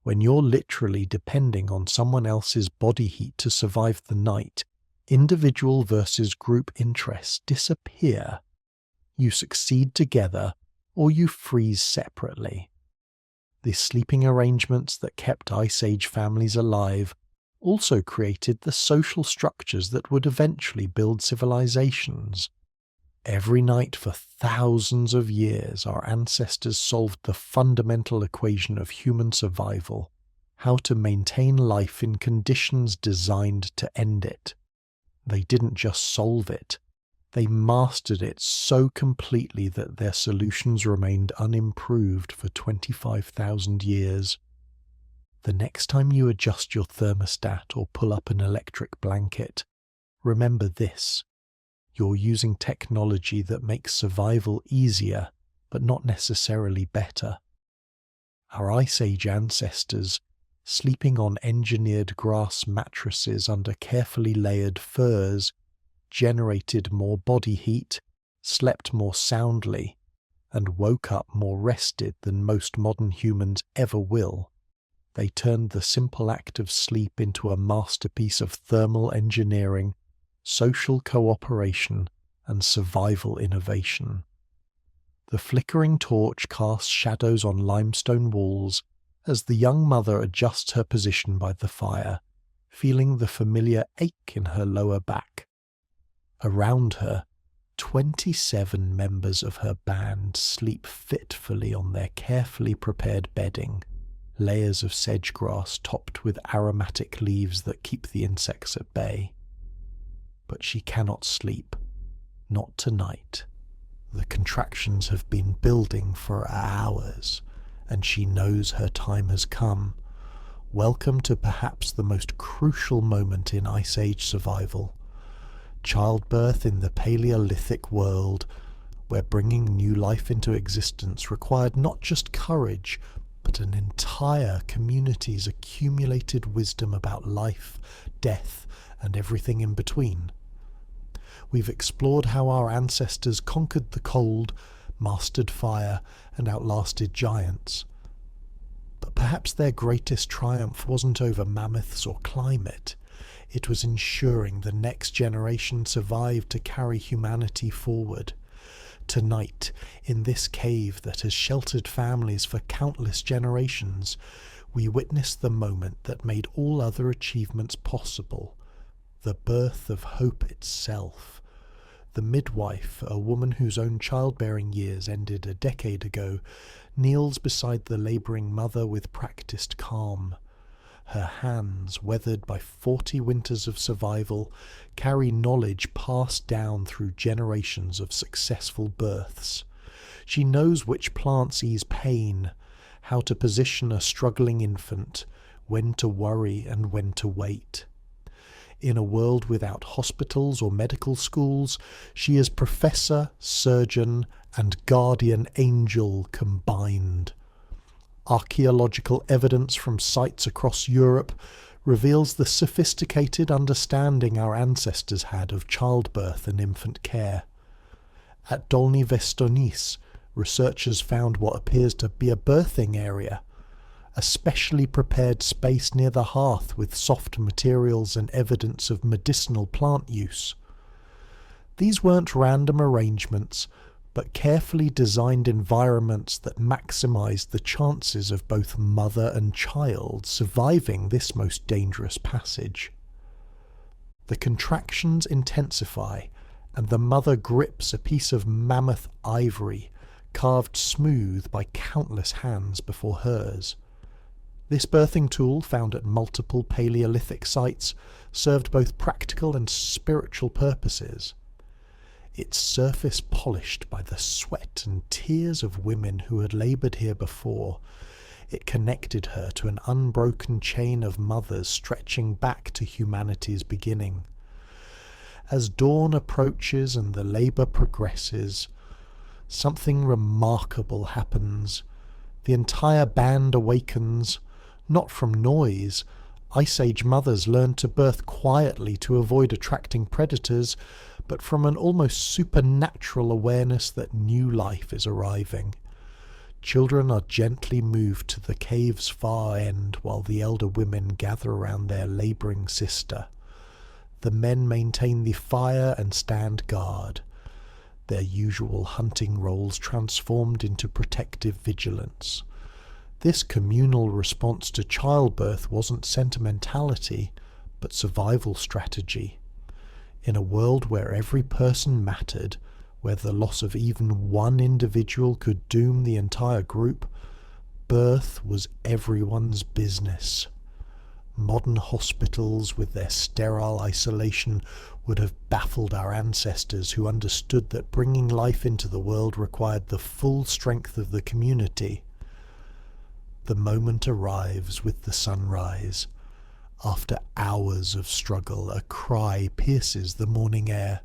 When you're literally depending on someone else's body heat to survive the night, individual versus group interests disappear. You succeed together, or you freeze separately. The sleeping arrangements that kept Ice Age families alive also created the social structures that would eventually build civilizations. Every night for thousands of years, our ancestors solved the fundamental equation of human survival: how to maintain life in conditions designed to end it. They didn't just solve it, they mastered it so completely that their solutions remained unimproved for 25,000 years. The next time you adjust your thermostat or pull up an electric blanket, remember this: you're using technology that makes survival easier, but not necessarily better. Our Ice Age ancestors, sleeping on engineered grass mattresses under carefully layered furs, generated more body heat, slept more soundly, and woke up more rested than most modern humans ever will. They turned the simple act of sleep into a masterpiece of thermal engineering, social cooperation, and survival innovation. The flickering torch casts shadows on limestone walls as the young mother adjusts her position by the fire, feeling the familiar ache in her lower back. Around her, 27 members of her band sleep fitfully on their carefully prepared bedding, layers of sedge grass topped with aromatic leaves that keep the insects at bay. But she cannot sleep. Not tonight. The contractions have been building for hours, and she knows her time has come. Welcome to perhaps the most crucial moment in Ice Age survival. Childbirth in the Paleolithic world, where bringing new life into existence required not just courage, but an entire community's accumulated wisdom about life, death, and everything in between. We've explored how our ancestors conquered the cold, mastered fire, and outlasted giants. But perhaps their greatest triumph wasn't over mammoths or climate. It was ensuring the next generation survived to carry humanity forward. Tonight, in this cave that has sheltered families for countless generations, we witness the moment that made all other achievements possible, the birth of hope itself. The midwife, a woman whose own childbearing years ended a decade ago, kneels beside the labouring mother with practised calm. Her hands, weathered by 40 winters of survival, carry knowledge passed down through generations of successful births. She knows which plants ease pain, how to position a struggling infant, when to worry and when to wait. In a world without hospitals or medical schools, she is professor, surgeon, and guardian angel combined. Archaeological evidence from sites across Europe reveals the sophisticated understanding our ancestors had of childbirth and infant care. At Dolní Věstonice, researchers found what appears to be a birthing area, a specially prepared space near the hearth with soft materials and evidence of medicinal plant use. These weren't random arrangements, but carefully designed environments that maximised the chances of both mother and child surviving this most dangerous passage. The contractions intensify, and the mother grips a piece of mammoth ivory, carved smooth by countless hands before hers. This birthing tool, found at multiple Paleolithic sites, served both practical and spiritual purposes. Its surface polished by the sweat and tears of women who had laboured here before, it connected her to an unbroken chain of mothers stretching back to humanity's beginning. As dawn approaches and the labour progresses, something remarkable happens. The entire band awakens, not from noise. Ice Age mothers learn to birth quietly to avoid attracting predators, but from an almost supernatural awareness that new life is arriving. Children are gently moved to the cave's far end while the elder women gather around their labouring sister. The men maintain the fire and stand guard, their usual hunting roles transformed into protective vigilance. This communal response to childbirth wasn't sentimentality, but survival strategy. In a world where every person mattered, where the loss of even one individual could doom the entire group, birth was everyone's business. Modern hospitals with their sterile isolation would have baffled our ancestors, who understood that bringing life into the world required the full strength of the community. The moment arrives with the sunrise. After hours of struggle, a cry pierces the morning air.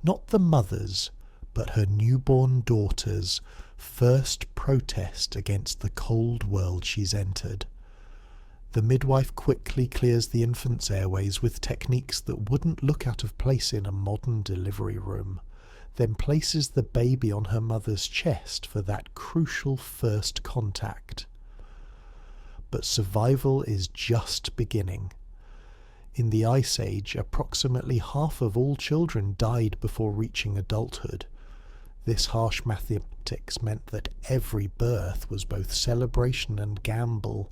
Not the mother's, but her newborn daughter's first protest against the cold world she's entered. The midwife quickly clears the infant's airways with techniques that wouldn't look out of place in a modern delivery room, then places the baby on her mother's chest for that crucial first contact. But survival is just beginning. In the Ice Age, approximately half of all children died before reaching adulthood. This harsh mathematics meant that every birth was both celebration and gamble,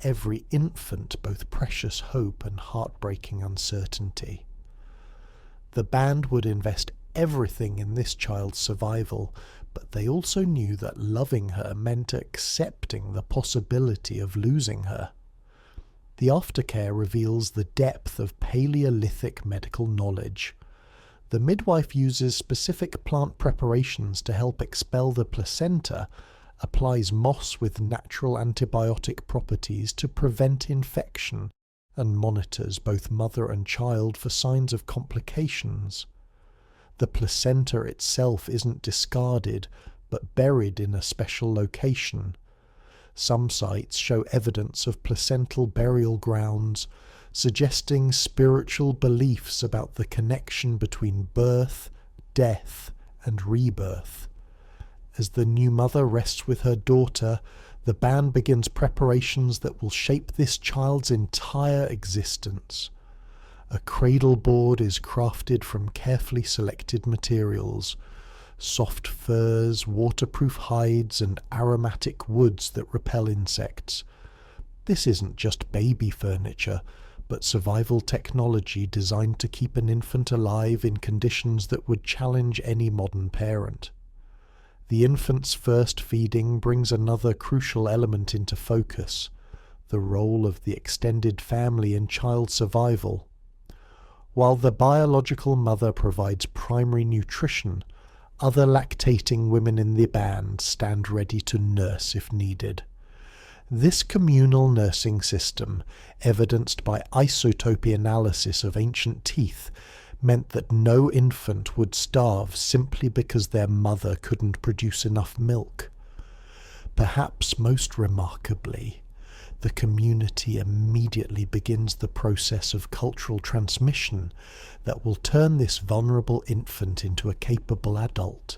every infant both precious hope and heartbreaking uncertainty. The band would invest everything in this child's survival, but they also knew that loving her meant accepting the possibility of losing her. The aftercare reveals the depth of Paleolithic medical knowledge. The midwife uses specific plant preparations to help expel the placenta, applies moss with natural antibiotic properties to prevent infection, and monitors both mother and child for signs of complications. The placenta itself isn't discarded, but buried in a special location. Some sites show evidence of placental burial grounds, suggesting spiritual beliefs about the connection between birth, death, and rebirth. As the new mother rests with her daughter, the band begins preparations that will shape this child's entire existence. A cradle board is crafted from carefully selected materials: soft furs, waterproof hides, and aromatic woods that repel insects. This isn't just baby furniture, but survival technology designed to keep an infant alive in conditions that would challenge any modern parent. The infant's first feeding brings another crucial element into focus: the role of the extended family in child survival. While the biological mother provides primary nutrition, other lactating women in the band stand ready to nurse if needed. This communal nursing system, evidenced by isotopy analysis of ancient teeth, meant that no infant would starve simply because their mother couldn't produce enough milk. Perhaps most remarkably, the community immediately begins the process of cultural transmission that will turn this vulnerable infant into a capable adult.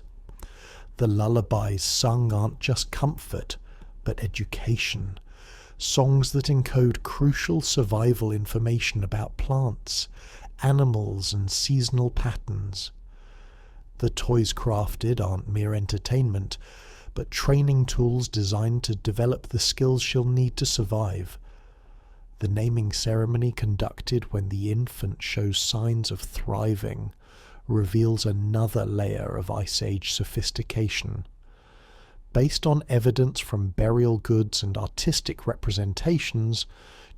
The lullabies sung aren't just comfort, but education. Songs that encode crucial survival information about plants, animals, and seasonal patterns. The toys crafted aren't mere entertainment, but training tools designed to develop the skills she'll need to survive. The naming ceremony conducted when the infant shows signs of thriving reveals another layer of Ice Age sophistication. Based on evidence from burial goods and artistic representations,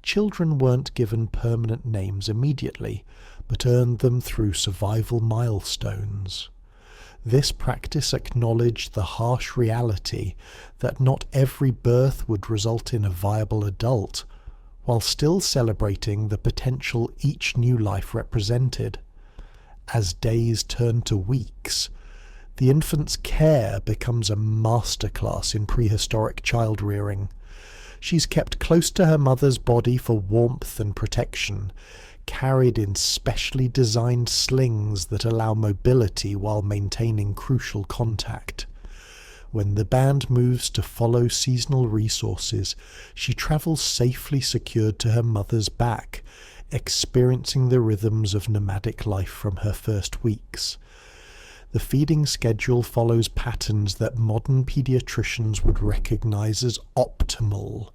children weren't given permanent names immediately, but earned them through survival milestones. This practice acknowledged the harsh reality that not every birth would result in a viable adult, while still celebrating the potential each new life represented. As days turn to weeks, the infant's care becomes a masterclass in prehistoric child-rearing. She's kept close to her mother's body for warmth and protection, carried in specially designed slings that allow mobility while maintaining crucial contact. When the band moves to follow seasonal resources, she travels safely secured to her mother's back, experiencing the rhythms of nomadic life from her first weeks. The feeding schedule follows patterns that modern pediatricians would recognize as optimal.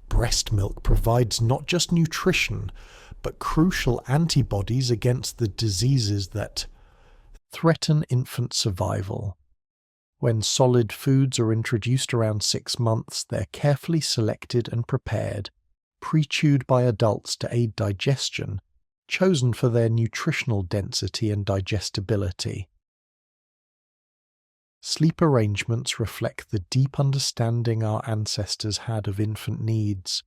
Breast milk provides not just nutrition, but crucial antibodies against the diseases that threaten infant survival. When solid foods are introduced around 6 months, they're carefully selected and prepared, pre-chewed by adults to aid digestion, chosen for their nutritional density and digestibility. Sleep arrangements reflect the deep understanding our ancestors had of infant needs.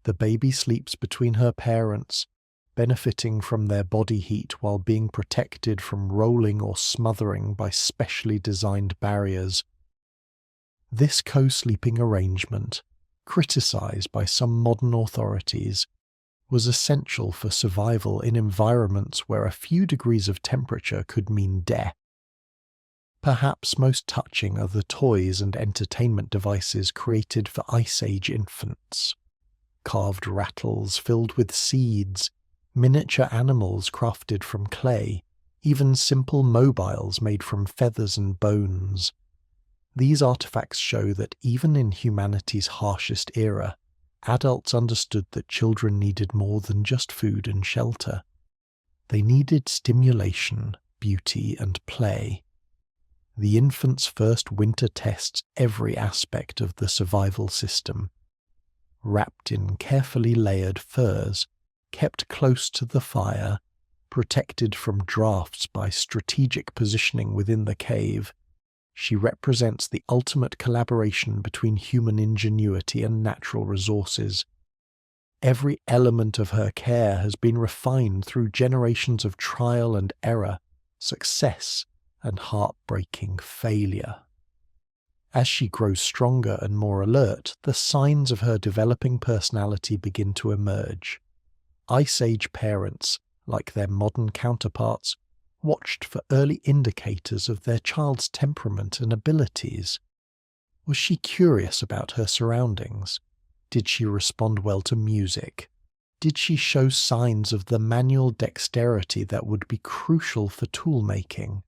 The baby sleeps between her parents, benefiting from their body heat while being protected from rolling or smothering by specially designed barriers. This co-sleeping arrangement, criticized by some modern authorities, was essential for survival in environments where a few degrees of temperature could mean death. Perhaps most touching are the toys and entertainment devices created for Ice Age infants. Carved rattles filled with seeds, miniature animals crafted from clay, even simple mobiles made from feathers and bones. These artifacts show that even in humanity's harshest era, adults understood that children needed more than just food and shelter. They needed stimulation, beauty, and play. The infant's first winter tests every aspect of the survival system. Wrapped in carefully layered furs, kept close to the fire, protected from drafts by strategic positioning within the cave, She represents the ultimate collaboration between human ingenuity and natural resources. Every element of her care has been refined through generations of trial and error, success and heartbreaking failure. As she grows stronger and more alert, the signs of her developing personality begin to emerge. Ice Age parents, like their modern counterparts, watched for early indicators of their child's temperament and abilities. Was she curious about her surroundings? Did she respond well to music? Did she show signs of the manual dexterity that would be crucial for tool-making?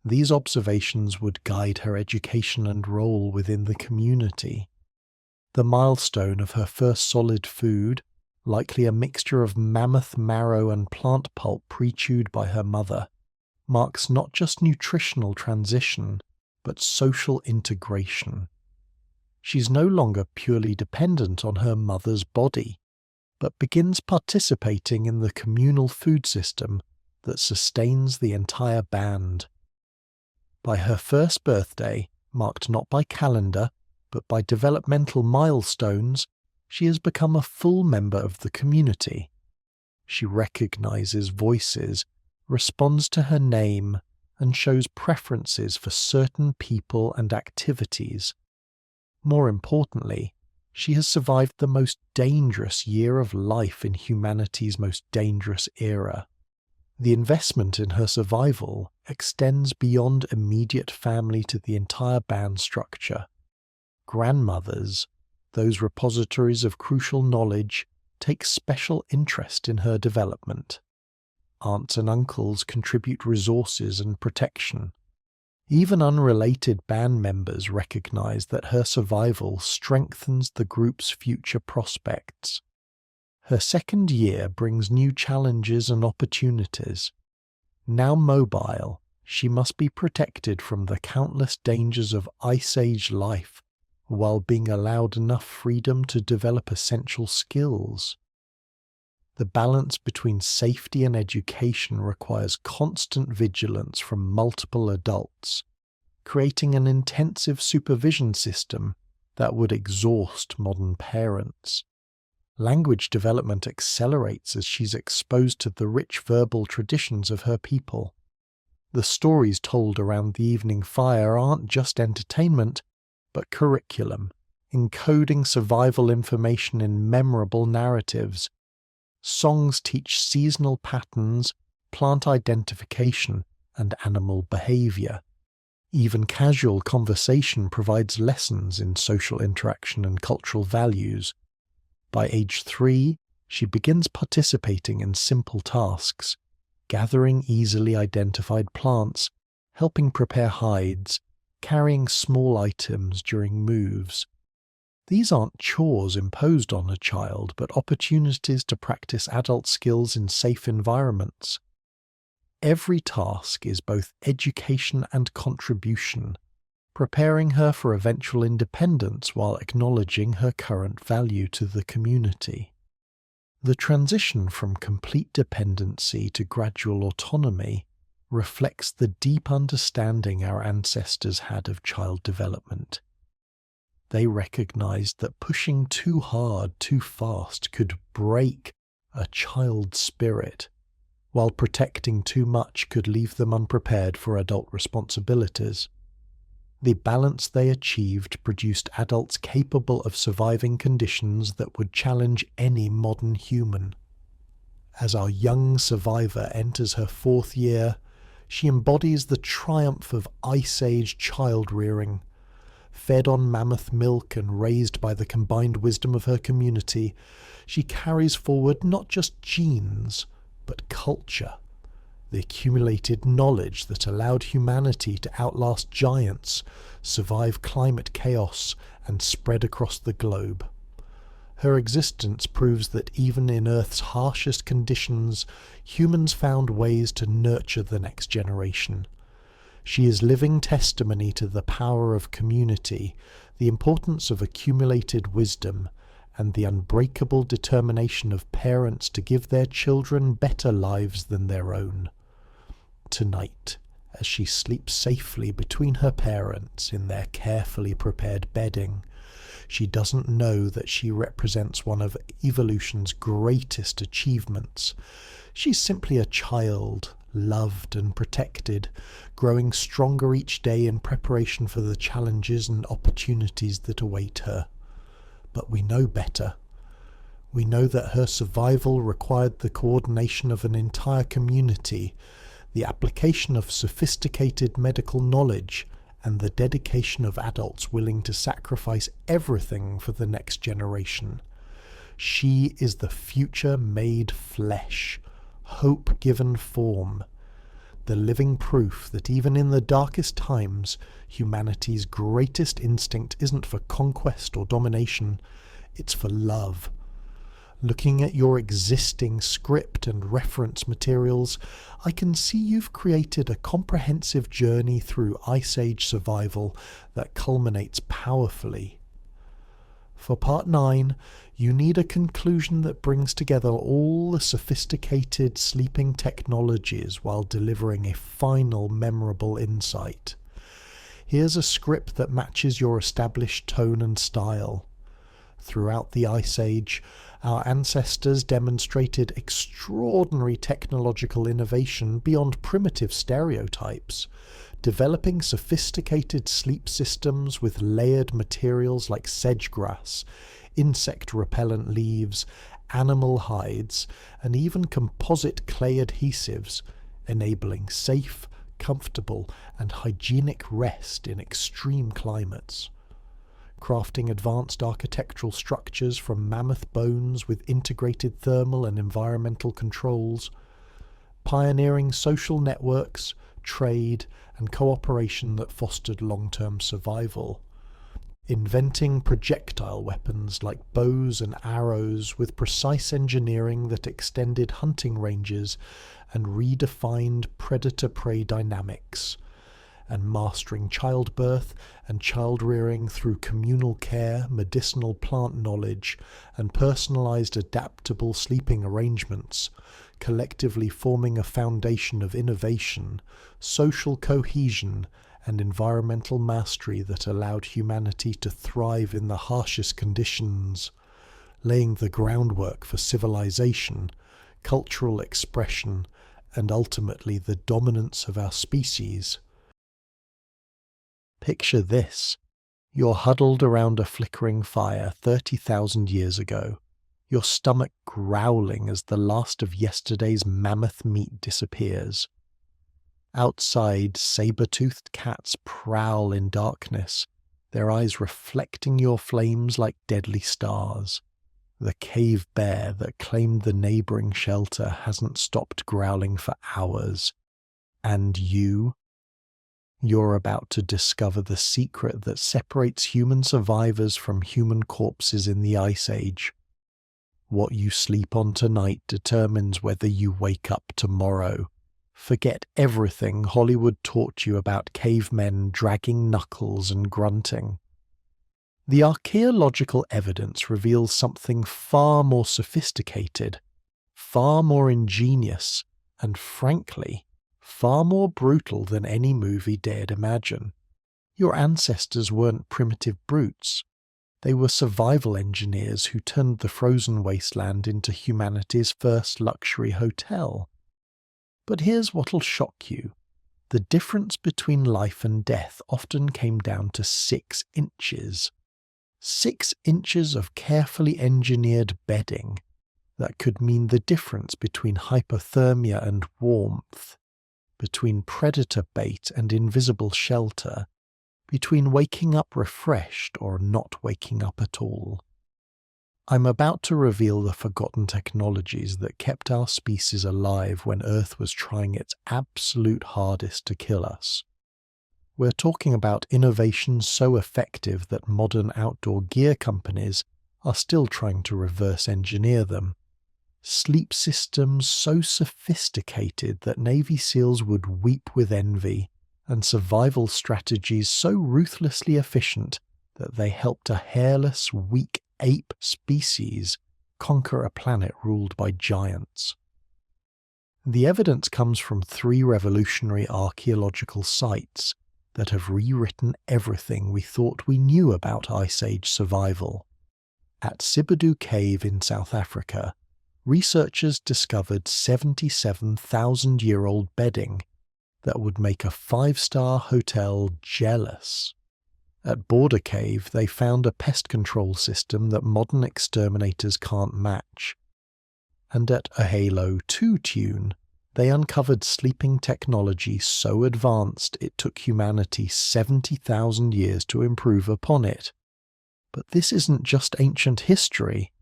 These observations would guide her education and role within the community. The milestone of her first solid food, likely a mixture of mammoth marrow and plant pulp pre-chewed by her mother, marks not just nutritional transition, but social integration. She's no longer purely dependent on her mother's body, but begins participating in the communal food system that sustains the entire band. By her first birthday, marked not by calendar, but by developmental milestones, she has become a full member of the community. She recognizes voices, responds to her name, and shows preferences for certain people and activities. More importantly, she has survived the most dangerous year of life in humanity's most dangerous era. The investment in her survival extends beyond immediate family to the entire band structure. Grandmothers, those repositories of crucial knowledge, take special interest in her development. Aunts and uncles contribute resources and protection. Even unrelated band members recognize that her survival strengthens the group's future prospects. Her second year brings new challenges and opportunities. Now mobile, she must be protected from the countless dangers of Ice Age life, while being allowed enough freedom to develop essential skills. The balance between safety and education requires constant vigilance from multiple adults, creating an intensive supervision system that would exhaust modern parents. Language development accelerates as she's exposed to the rich verbal traditions of her people. The stories told around the evening fire aren't just entertainment, but curriculum, encoding survival information in memorable narratives. Songs teach seasonal patterns, plant identification, and animal behavior. Even casual conversation provides lessons in social interaction and cultural values. By age 3, she begins participating in simple tasks, gathering easily identified plants, helping prepare hides, carrying small items during moves. These aren't chores imposed on a child, but opportunities to practice adult skills in safe environments. Every task is both education and contribution, preparing her for eventual independence while acknowledging her current value to the community. The transition from complete dependency to gradual autonomy reflects the deep understanding our ancestors had of child development. They recognized that pushing too hard, too fast could break a child's spirit, while protecting too much could leave them unprepared for adult responsibilities. The balance they achieved produced adults capable of surviving conditions that would challenge any modern human. As our young survivor enters her 4th year, she embodies the triumph of Ice Age child-rearing. Fed on mammoth milk and raised by the combined wisdom of her community, she carries forward not just genes, but culture. The accumulated knowledge that allowed humanity to outlast giants, survive climate chaos, and spread across the globe. Her existence proves that even in Earth's harshest conditions, humans found ways to nurture the next generation. She is living testimony to the power of community, the importance of accumulated wisdom, and the unbreakable determination of parents to give their children better lives than their own. Tonight, as she sleeps safely between her parents in their carefully prepared bedding. She doesn't know that she represents one of evolution's greatest achievements. She's simply a child, loved and protected, growing stronger each day in preparation for the challenges and opportunities that await her. But we know better. We know that her survival required the coordination of an entire community, the application of sophisticated medical knowledge, and the dedication of adults willing to sacrifice everything for the next generation. She is the future made flesh, hope given form, the living proof that even in the darkest times, humanity's greatest instinct isn't for conquest or domination, it's for love. Looking at your existing script and reference materials, I can see you've created a comprehensive journey through Ice Age survival that culminates powerfully. For Part 9, you need a conclusion that brings together all the sophisticated sleeping technologies while delivering a final memorable insight. Here's a script that matches your established tone and style. Throughout the Ice Age, our ancestors demonstrated extraordinary technological innovation beyond primitive stereotypes, developing sophisticated sleep systems with layered materials like sedgegrass, insect-repellent leaves, animal hides, and even composite clay adhesives, enabling safe, comfortable, and hygienic rest in extreme climates. Crafting advanced architectural structures from mammoth bones with integrated thermal and environmental controls, pioneering social networks, trade, and cooperation that fostered long-term survival, inventing projectile weapons like bows and arrows with precise engineering that extended hunting ranges and redefined predator-prey dynamics, and mastering childbirth and child-rearing through communal care, medicinal plant knowledge, and personalized adaptable sleeping arrangements, collectively forming a foundation of innovation, social cohesion, and environmental mastery that allowed humanity to thrive in the harshest conditions, laying the groundwork for civilization, cultural expression, and ultimately the dominance of our species. Picture this. You're huddled around a flickering fire 30,000 years ago, your stomach growling as the last of yesterday's mammoth meat disappears. Outside, saber-toothed cats prowl in darkness, their eyes reflecting your flames like deadly stars. The cave bear that claimed the neighboring shelter hasn't stopped growling for hours. And you're about to discover the secret that separates human survivors from human corpses in the Ice Age. What you sleep on tonight determines whether you wake up tomorrow. Forget everything Hollywood taught you about cavemen dragging knuckles and grunting. The archaeological evidence reveals something far more sophisticated, far more ingenious, and frankly, far more brutal than any movie dared imagine. Your ancestors weren't primitive brutes. They were survival engineers who turned the frozen wasteland into humanity's first luxury hotel. But here's what'll shock you. The difference between life and death often came down to 6 inches. 6 inches of carefully engineered bedding that could mean the difference between hypothermia and warmth, between predator bait and invisible shelter, between waking up refreshed or not waking up at all. I'm about to reveal the forgotten technologies that kept our species alive when Earth was trying its absolute hardest to kill us. We're talking about innovations so effective that modern outdoor gear companies are still trying to reverse engineer them. Sleep systems so sophisticated that Navy SEALs would weep with envy, and survival strategies so ruthlessly efficient that they helped a hairless, weak ape species conquer a planet ruled by giants. The evidence comes from 3 revolutionary archaeological sites that have rewritten everything we thought we knew about Ice Age survival. At Sibudu Cave in South Africa, researchers discovered 77,000-year-old bedding that would make a 5-star hotel jealous. At Border Cave, they found a pest control system that modern exterminators can't match. And at a Halo 2 tune, they uncovered sleeping technology so advanced it took humanity 70,000 years to improve upon it. But this isn't just ancient history.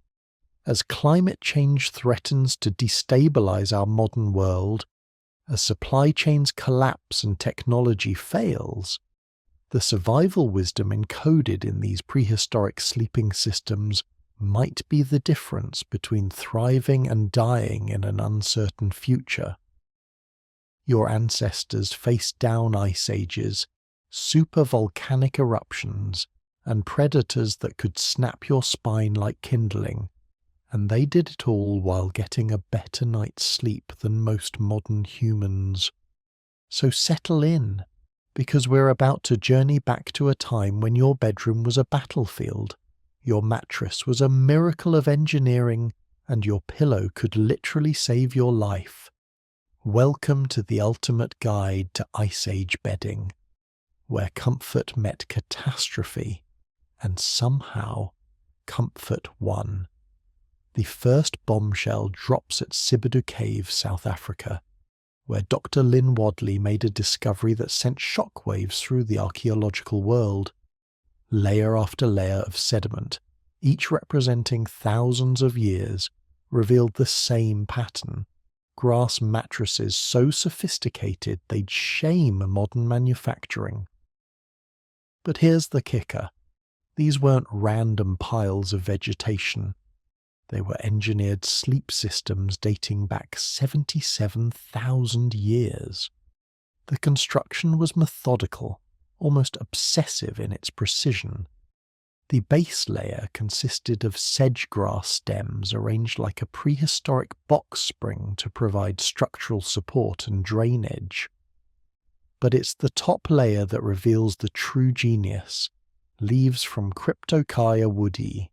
As climate change threatens to destabilize our modern world, as supply chains collapse and technology fails, the survival wisdom encoded in these prehistoric sleeping systems might be the difference between thriving and dying in an uncertain future. Your ancestors faced down ice ages, supervolcanic eruptions, and predators that could snap your spine like kindling, and they did it all while getting a better night's sleep than most modern humans. So settle in, because we're about to journey back to a time when your bedroom was a battlefield, your mattress was a miracle of engineering, and your pillow could literally save your life. Welcome to the ultimate guide to Ice Age bedding, where comfort met catastrophe, and somehow comfort won. The first bombshell drops at Sibudu Cave, South Africa, where Dr. Lynn Wadley made a discovery that sent shockwaves through the archaeological world. Layer after layer of sediment, each representing thousands of years, revealed the same pattern: grass mattresses so sophisticated they'd shame modern manufacturing. But here's the kicker. These weren't random piles of vegetation. They were engineered sleep systems dating back 77,000 years. The construction was methodical, almost obsessive in its precision. The base layer consisted of sedge-grass stems arranged like a prehistoric box spring to provide structural support and drainage. But it's the top layer that reveals the true genius: leaves from Cryptocarya woodii,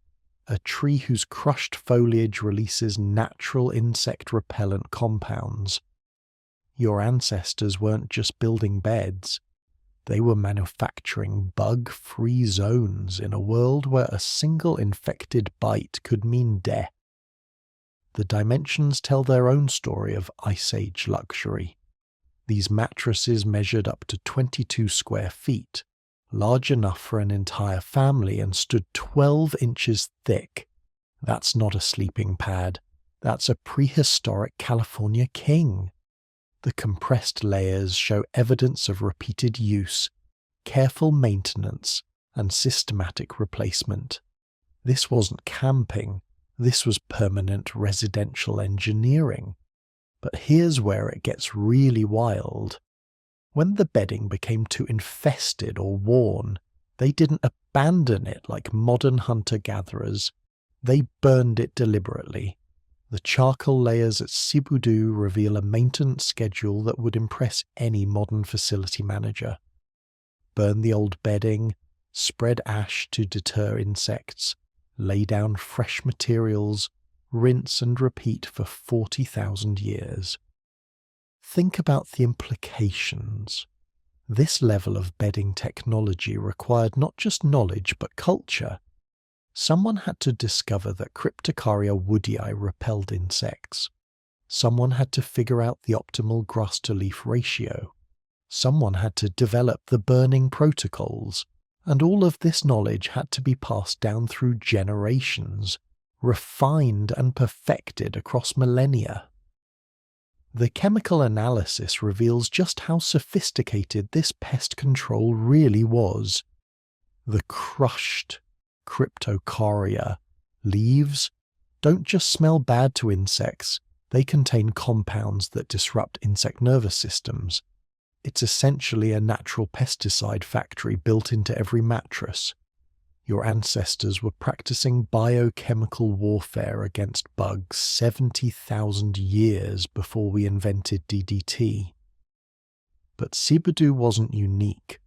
a tree whose crushed foliage releases natural insect-repellent compounds. Your ancestors weren't just building beds. They were manufacturing bug-free zones in a world where a single infected bite could mean death. The dimensions tell their own story of Ice Age luxury. These mattresses measured up to 22 square feet, large enough for an entire family, and stood 12 inches thick. That's not a sleeping pad. That's a prehistoric California king. The compressed layers show evidence of repeated use, careful maintenance, and systematic replacement. This wasn't camping. This was permanent residential engineering. But here's where it gets really wild. When the bedding became too infested or worn, they didn't abandon it like modern hunter-gatherers. They burned it deliberately. The charcoal layers at Sibudu reveal a maintenance schedule that would impress any modern facility manager. Burn the old bedding, spread ash to deter insects, lay down fresh materials, rinse and repeat for 40,000 years. Think about the implications. This level of bedding technology required not just knowledge but culture. Someone had to discover that Cryptocarya woodii repelled insects. Someone had to figure out the optimal grass-to-leaf ratio. Someone had to develop the burning protocols. And all of this knowledge had to be passed down through generations, refined and perfected across millennia. The chemical analysis reveals just how sophisticated this pest control really was. The crushed Cryptocarya leaves don't just smell bad to insects, they contain compounds that disrupt insect nervous systems. It's essentially a natural pesticide factory built into every mattress. Your ancestors were practicing biochemical warfare against bugs 70,000 years before we invented DDT. But Sibudu wasn't unique.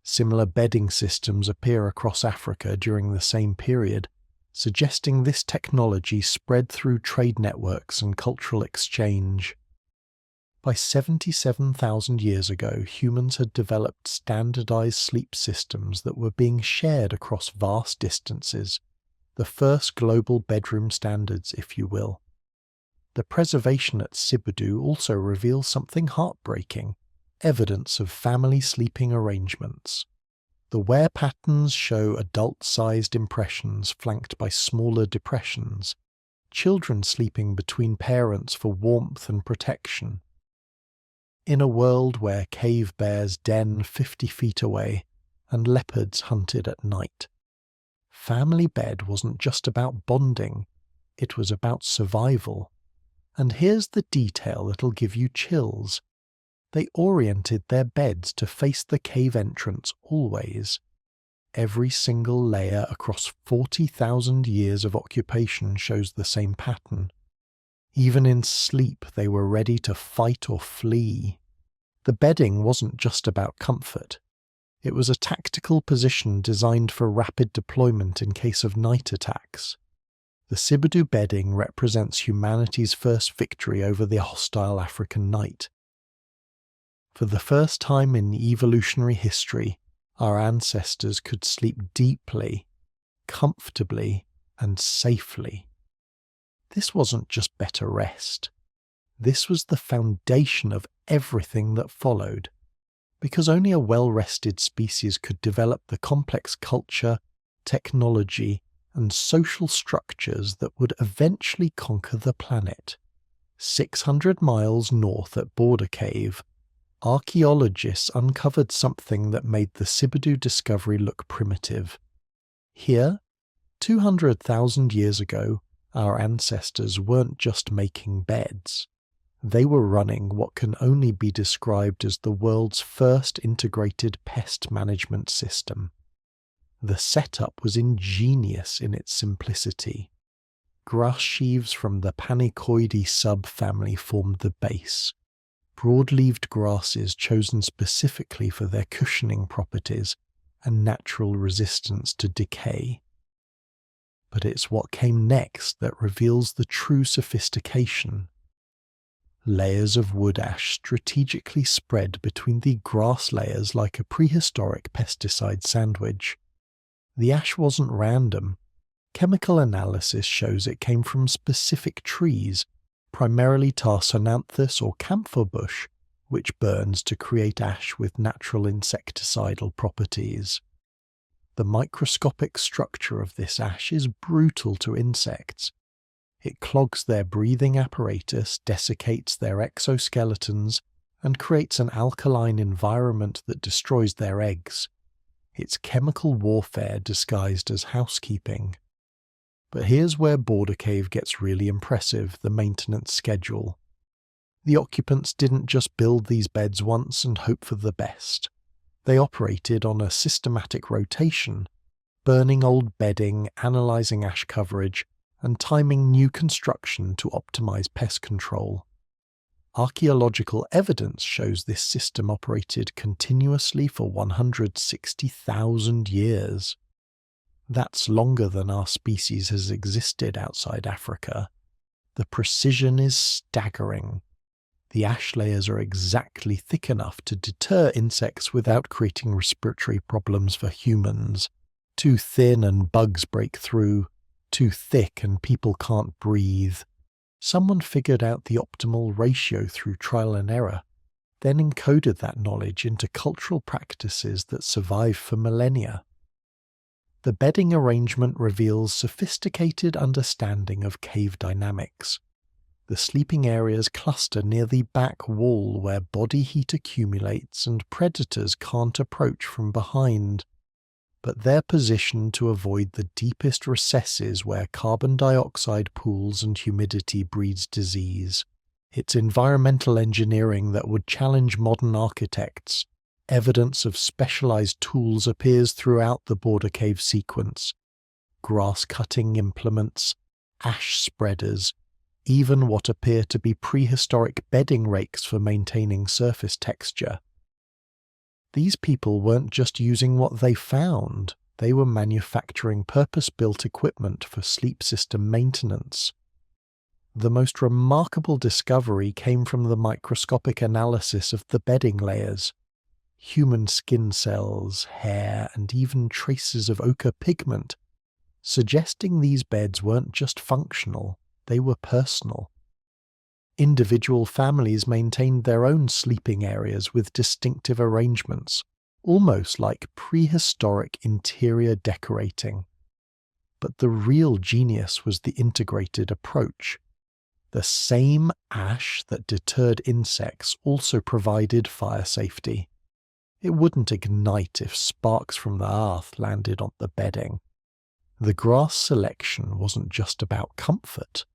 Similar bedding systems appear across Africa during the same period, suggesting this technology spread through trade networks and cultural exchange. By 77,000 years ago, humans had developed standardized sleep systems that were being shared across vast distances, the first global bedroom standards, if you will. The preservation at Sibudu also reveals something heartbreaking, evidence of family sleeping arrangements. The wear patterns show adult-sized impressions flanked by smaller depressions, children sleeping between parents for warmth and protection. In a world where cave bears den 50 feet away and leopards hunted at night, family bed wasn't just about bonding, it was about survival. And here's the detail that'll give you chills. They oriented their beds to face the cave entrance always. Every single layer across 40,000 years of occupation shows the same pattern. Even in sleep, they were ready to fight or flee. The bedding wasn't just about comfort. It was a tactical position designed for rapid deployment in case of night attacks. The Sibudu bedding represents humanity's first victory over the hostile African night. For the first time in evolutionary history, our ancestors could sleep deeply, comfortably, and safely. This wasn't just better rest. This was the foundation of everything that followed, because only a well-rested species could develop the complex culture, technology, and social structures that would eventually conquer the planet. 600 miles north at Border Cave, archaeologists uncovered something that made the Sibudu discovery look primitive. Here, 200,000 years ago, our ancestors weren't just making beds. They were running what can only be described as the world's first integrated pest management system. The setup was ingenious in its simplicity. Grass sheaves from the Panicoideae subfamily formed the base, broad-leaved grasses chosen specifically for their cushioning properties and natural resistance to decay. But it's what came next that reveals the true sophistication. Layers of wood ash strategically spread between the grass layers like a prehistoric pesticide sandwich. The ash wasn't random. Chemical analysis shows it came from specific trees, primarily Tarsonanthus or camphor bush, which burns to create ash with natural insecticidal properties. The microscopic structure of this ash is brutal to insects. It clogs their breathing apparatus, desiccates their exoskeletons, and creates an alkaline environment that destroys their eggs. It's chemical warfare disguised as housekeeping. But here's where Border Cave gets really impressive, the maintenance schedule. The occupants didn't just build these beds once and hope for the best. They operated on a systematic rotation, burning old bedding, analysing ash coverage, and timing new construction to optimize pest control. Archaeological evidence shows this system operated continuously for 160,000 years. That's longer than our species has existed outside Africa. The precision is staggering. The ash layers are exactly thick enough to deter insects without creating respiratory problems for humans. Too thin and bugs break through. Too thick and people can't breathe. Someone figured out the optimal ratio through trial and error, then encoded that knowledge into cultural practices that survive for millennia. The bedding arrangement reveals sophisticated understanding of cave dynamics. The sleeping areas cluster near the back wall where body heat accumulates and predators can't approach from behind. But they're positioned to avoid the deepest recesses where carbon dioxide pools and humidity breeds disease. It's environmental engineering that would challenge modern architects, Evidence of specialized tools appears throughout the border cave sequence. Grass-cutting implements, ash spreaders, even what appear to be prehistoric bedding rakes for maintaining surface texture. These people weren't just using what they found, they were manufacturing purpose-built equipment for sleep system maintenance. The most remarkable discovery came from the microscopic analysis of the bedding layers. Human skin cells, hair, and even traces of ochre pigment, suggesting these beds weren't just functional, they were personal. Individual families maintained their own sleeping areas with distinctive arrangements, almost like prehistoric interior decorating. But the real genius was the integrated approach. The same ash that deterred insects also provided fire safety. It wouldn't ignite if sparks from the hearth landed on the bedding. The grass selection wasn't just about comfort.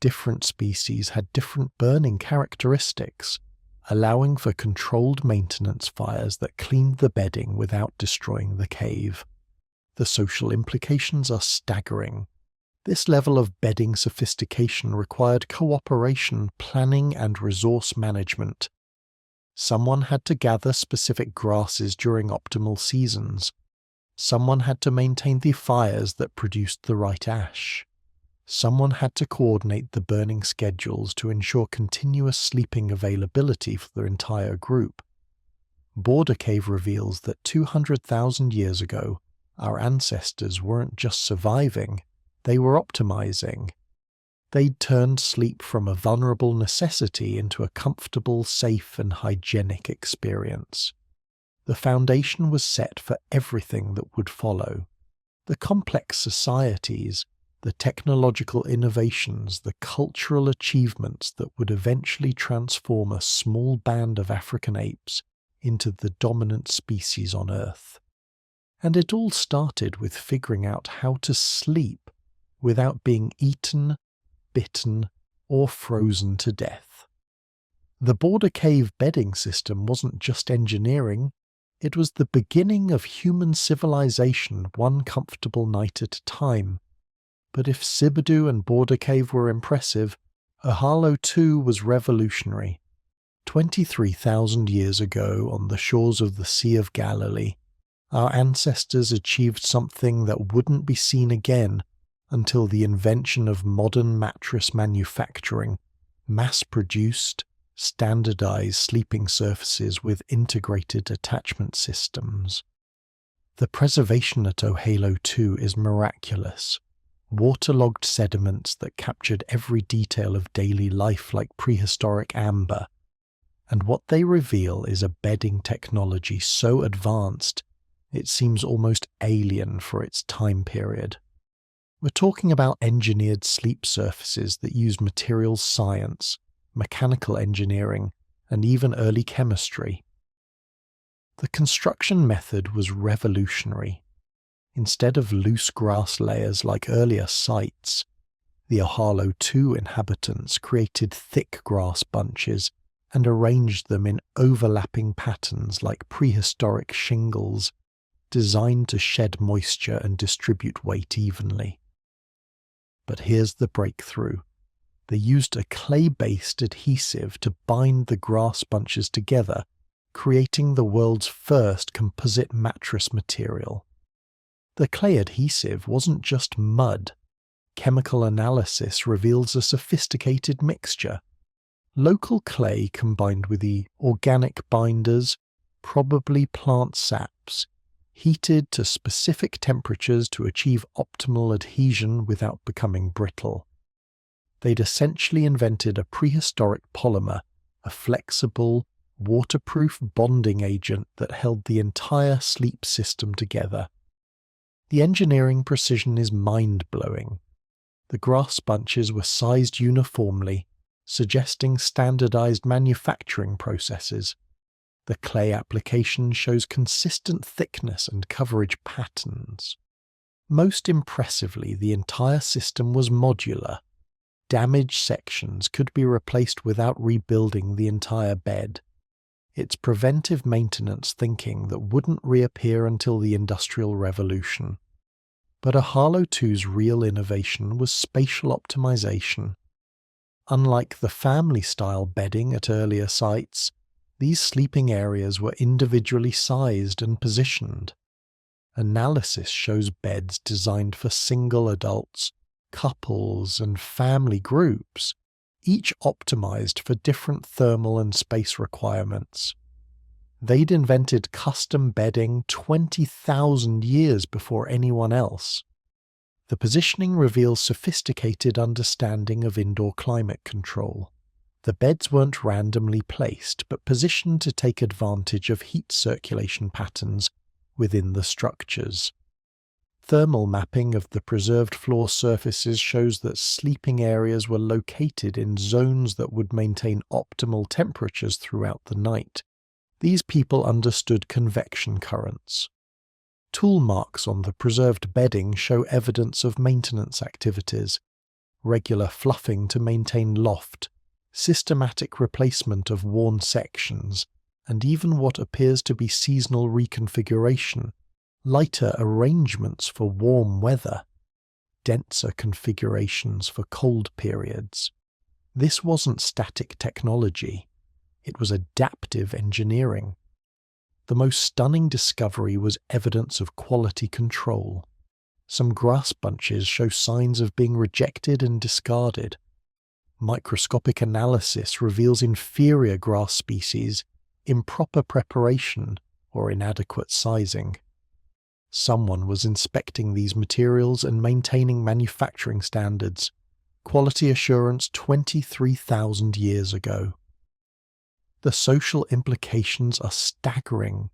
Different species had different burning characteristics, allowing for controlled maintenance fires that cleaned the bedding without destroying the cave. The social implications are staggering. This level of bedding sophistication required cooperation, planning, and resource management. Someone had to gather specific grasses during optimal seasons. Someone had to maintain the fires that produced the right ash. Someone had to coordinate the burning schedules to ensure continuous sleeping availability for the entire group. Border Cave reveals that 200,000 years ago, our ancestors weren't just surviving, they were optimizing. They'd turned sleep from a vulnerable necessity into a comfortable, safe, and hygienic experience. The foundation was set for everything that would follow. The complex societies, the technological innovations, the cultural achievements that would eventually transform a small band of African apes into the dominant species on Earth. And it all started with figuring out how to sleep without being eaten, bitten, or frozen to death. The border cave bedding system wasn't just engineering, it was the beginning of human civilization, one comfortable night at a time. But if Sibidu and Border Cave were impressive, Ohalo too was revolutionary. 23,000 years ago, on the shores of the Sea of Galilee, our ancestors achieved something that wouldn't be seen again until the invention of modern mattress manufacturing, mass-produced, standardized sleeping surfaces with integrated attachment systems. The preservation at Ohalo 2 is miraculous. Waterlogged sediments that captured every detail of daily life like prehistoric amber. And what they reveal is a bedding technology so advanced, it seems almost alien for its time period. We're talking about engineered sleep surfaces that use materials science, mechanical engineering, and even early chemistry. The construction method was revolutionary. Instead of loose grass layers like earlier sites, the Ohalo 2 inhabitants created thick grass bunches and arranged them in overlapping patterns like prehistoric shingles, designed to shed moisture and distribute weight evenly. But here's the breakthrough. They used a clay-based adhesive to bind the grass bunches together, creating the world's first composite mattress material. The clay adhesive wasn't just mud. Chemical analysis reveals a sophisticated mixture. Local clay combined with the organic binders, probably plant saps, heated to specific temperatures to achieve optimal adhesion without becoming brittle. They'd essentially invented a prehistoric polymer, a flexible, waterproof bonding agent that held the entire sleep system together. The engineering precision is mind-blowing. The grass bunches were sized uniformly, suggesting standardized manufacturing processes. The clay application shows consistent thickness and coverage patterns. Most impressively, the entire system was modular. Damaged sections could be replaced without rebuilding the entire bed. It's preventive maintenance thinking that wouldn't reappear until the Industrial Revolution. But Ohalo 2's real innovation was spatial optimization. Unlike the family-style bedding at earlier sites, these sleeping areas were individually sized and positioned. Analysis shows beds designed for single adults, couples, and family groups, each optimized for different thermal and space requirements. They'd invented custom bedding 20,000 years before anyone else. The positioning reveals sophisticated understanding of indoor climate control. The beds weren't randomly placed, but positioned to take advantage of heat circulation patterns within the structures. Thermal mapping of the preserved floor surfaces shows that sleeping areas were located in zones that would maintain optimal temperatures throughout the night. These people understood convection currents. Tool marks on the preserved bedding show evidence of maintenance activities, regular fluffing to maintain loft, systematic replacement of worn sections, and even what appears to be seasonal reconfiguration, lighter arrangements for warm weather, denser configurations for cold periods. This wasn't static technology. It was adaptive engineering. The most stunning discovery was evidence of quality control. Some grass bunches show signs of being rejected and discarded. Microscopic analysis reveals inferior grass species, improper preparation, or inadequate sizing. Someone was inspecting these materials and maintaining manufacturing standards, quality assurance 23,000 years ago. The social implications are staggering.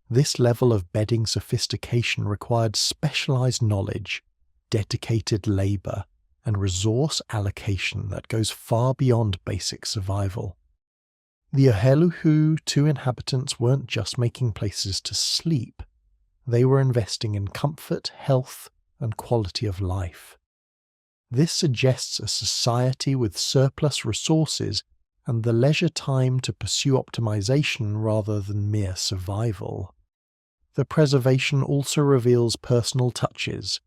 This level of bedding sophistication required specialized knowledge, dedicated labor, and resource allocation that goes far beyond basic survival. The Ohalo 2 inhabitants weren't just making places to sleep. They were investing in comfort, health, and quality of life. This suggests a society with surplus resources and the leisure time to pursue optimization rather than mere survival. The preservation also reveals personal touches,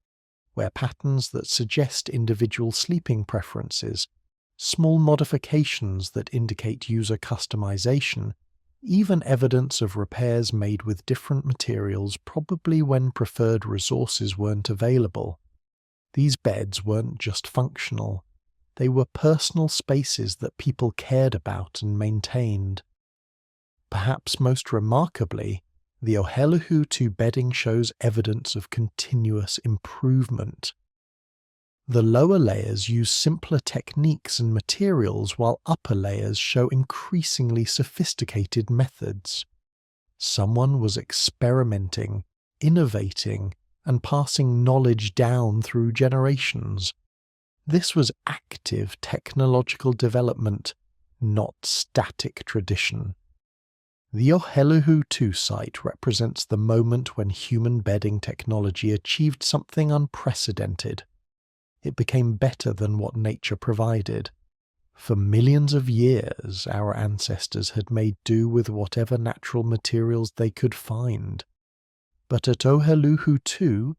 where patterns that suggest individual sleeping preferences, small modifications that indicate user customization, even evidence of repairs made with different materials, probably when preferred resources weren't available. These beds weren't just functional. They were personal spaces that people cared about and maintained. Perhaps most remarkably, the Ohalo 2 bedding shows evidence of continuous improvement. The lower layers use simpler techniques and materials, while upper layers show increasingly sophisticated methods. Someone was experimenting, innovating, and passing knowledge down through generations. This was active technological development, not static tradition. The Ohalo 2 site represents the moment when human bedding technology achieved something unprecedented. It became better than what nature provided. For millions of years, our ancestors had made do with whatever natural materials they could find. But at Ohalo 2,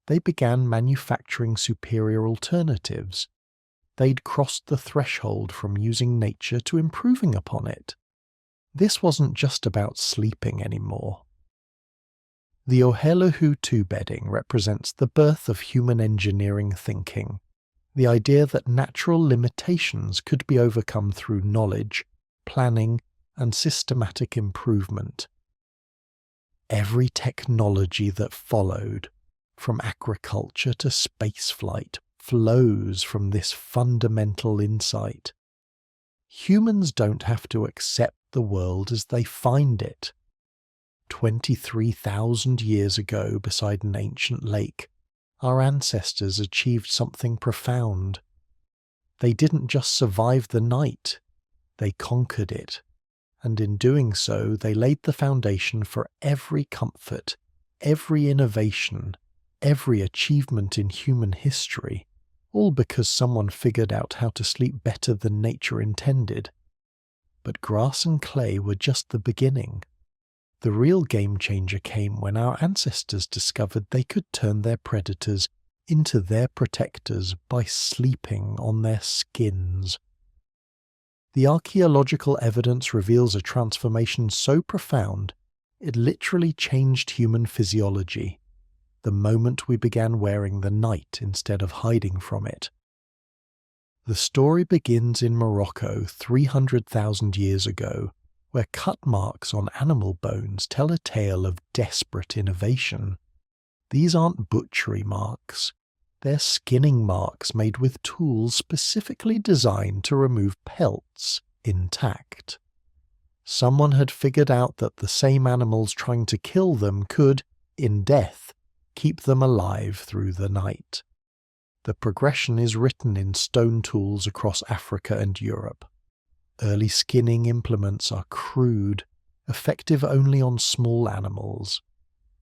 they began manufacturing superior alternatives. They'd crossed the threshold from using nature to improving upon it. This wasn't just about sleeping anymore. The Ohalo 2 bedding represents the birth of human engineering thinking, the idea that natural limitations could be overcome through knowledge, planning, and systematic improvement. Every technology that followed, from agriculture to spaceflight, flows from this fundamental insight. Humans don't have to accept the world as they find it. 23,000 years ago, beside an ancient lake, our ancestors achieved something profound. They didn't just survive the night, they conquered it, and in doing so they laid the foundation for every comfort, every innovation, every achievement in human history, all because someone figured out how to sleep better than nature intended. But grass and clay were just the beginning. The real game changer came when our ancestors discovered they could turn their predators into their protectors by sleeping on their skins. The archaeological evidence reveals a transformation so profound it literally changed human physiology, the moment we began wearing the night instead of hiding from it. The story begins in Morocco 300,000 years ago, where cut marks on animal bones tell a tale of desperate innovation. These aren't butchery marks. They're skinning marks made with tools specifically designed to remove pelts intact. Someone had figured out that the same animals trying to kill them could, in death, keep them alive through the night. The progression is written in stone tools across Africa and Europe. Early skinning implements are crude, effective only on small animals.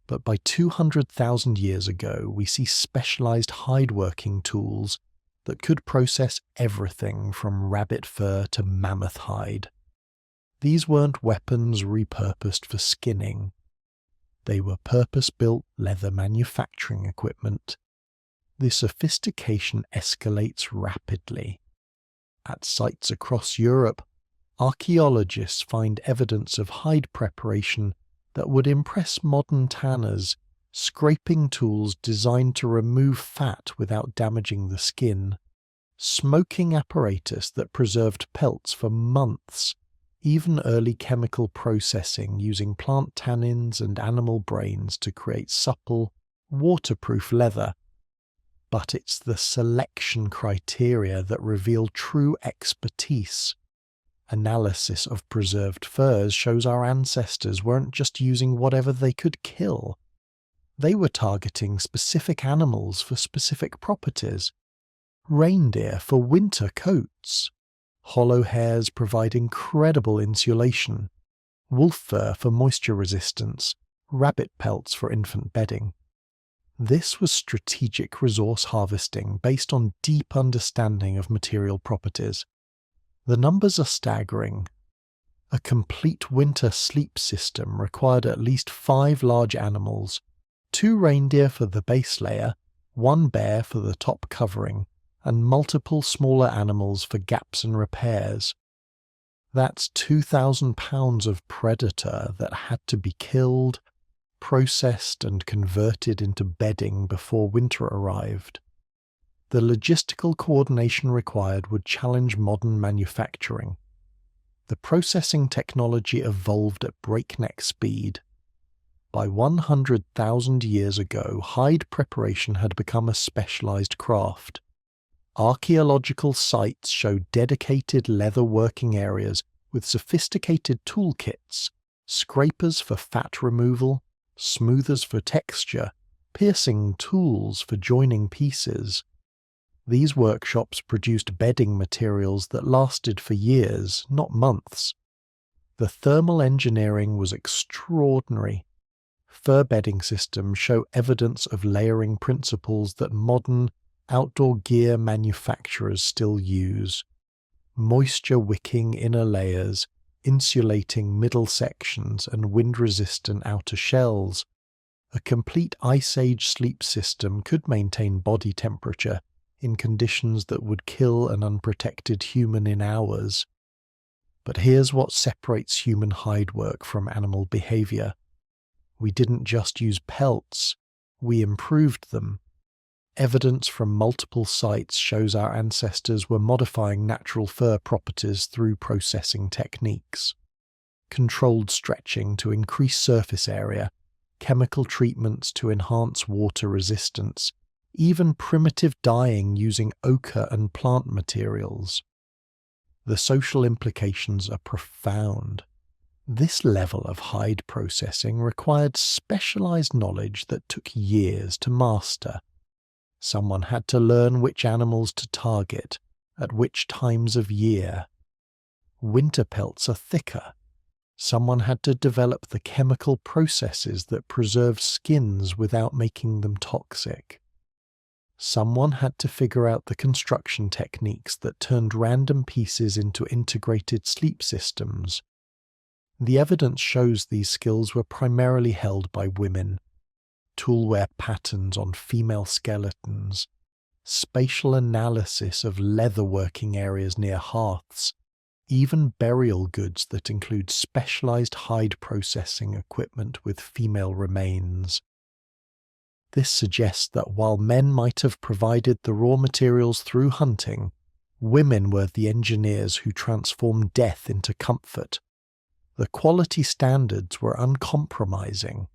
But by 200,000 years ago, we see specialized hide-working tools that could process everything from rabbit fur to mammoth hide. These weren't weapons repurposed for skinning. They were purpose-built leather manufacturing equipment. The sophistication escalates rapidly. At sites across Europe, archaeologists find evidence of hide preparation that would impress modern tanners, scraping tools designed to remove fat without damaging the skin, smoking apparatus that preserved pelts for months, even early chemical processing using plant tannins and animal brains to create supple, waterproof leather. But it's the selection criteria that reveal true expertise. Analysis of preserved furs shows our ancestors weren't just using whatever they could kill. They were targeting specific animals for specific properties. Reindeer for winter coats. Hollow hairs provide incredible insulation. Wolf fur for moisture resistance. Rabbit pelts for infant bedding. This was strategic resource harvesting based on deep understanding of material properties. The numbers are staggering. A complete winter sleep system required at least 5 large animals, 2 reindeer for the base layer, 1 bear for the top covering, and multiple smaller animals for gaps and repairs. That's 2,000 pounds of predator that had to be killed, processed and converted into bedding before winter arrived. The logistical coordination required would challenge modern manufacturing. The processing technology evolved at breakneck speed. By 100,000 years ago, hide preparation had become a specialized craft. Archaeological sites show dedicated leather working areas with sophisticated toolkits, scrapers for fat removal, smoothers for texture, piercing tools for joining pieces. These workshops produced bedding materials that lasted for years, not months. The thermal engineering was extraordinary. Fur bedding systems show evidence of layering principles that modern, outdoor gear manufacturers still use. Moisture-wicking inner layers, insulating middle sections and wind-resistant outer shells. A complete Ice Age sleep system could maintain body temperature in conditions that would kill an unprotected human in hours. But here's what separates human hide work from animal behavior. We didn't just use pelts, we improved them. Evidence from multiple sites shows our ancestors were modifying natural fur properties through processing techniques. Controlled stretching to increase surface area, chemical treatments to enhance water resistance, even primitive dyeing using ochre and plant materials. The social implications are profound. This level of hide processing required specialized knowledge that took years to master. Someone had to learn which animals to target, at which times of year. Winter pelts are thicker. Someone had to develop the chemical processes that preserve skins without making them toxic. Someone had to figure out the construction techniques that turned random pieces into integrated sleep systems. The evidence shows these skills were primarily held by women. Toolware patterns on female skeletons, spatial analysis of leather working areas near hearths, even burial goods that include specialized hide processing equipment with female remains. This suggests that while men might have provided the raw materials through hunting, women were the engineers who transformed death into comfort. The quality standards were uncompromising.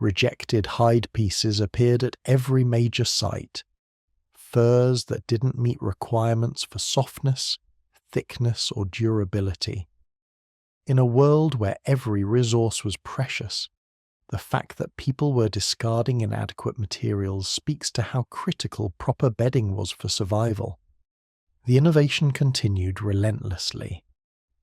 Rejected hide pieces appeared at every major site. Furs that didn't meet requirements for softness, thickness, or durability. In a world where every resource was precious, the fact that people were discarding inadequate materials speaks to how critical proper bedding was for survival. The innovation continued relentlessly.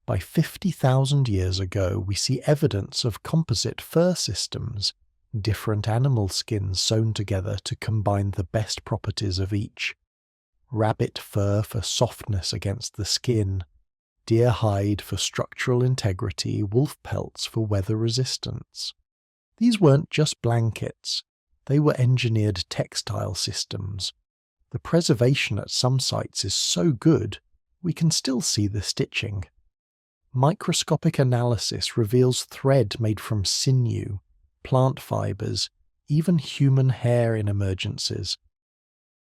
By 50,000 years ago, we see evidence of composite fur systems, different animal skins sewn together to combine the best properties of each. Rabbit fur for softness against the skin, deer hide for structural integrity, wolf pelts for weather resistance. These weren't just blankets, they were engineered textile systems. The preservation at some sites is so good, we can still see the stitching. Microscopic analysis reveals thread made from sinew, plant fibers, even human hair in emergencies.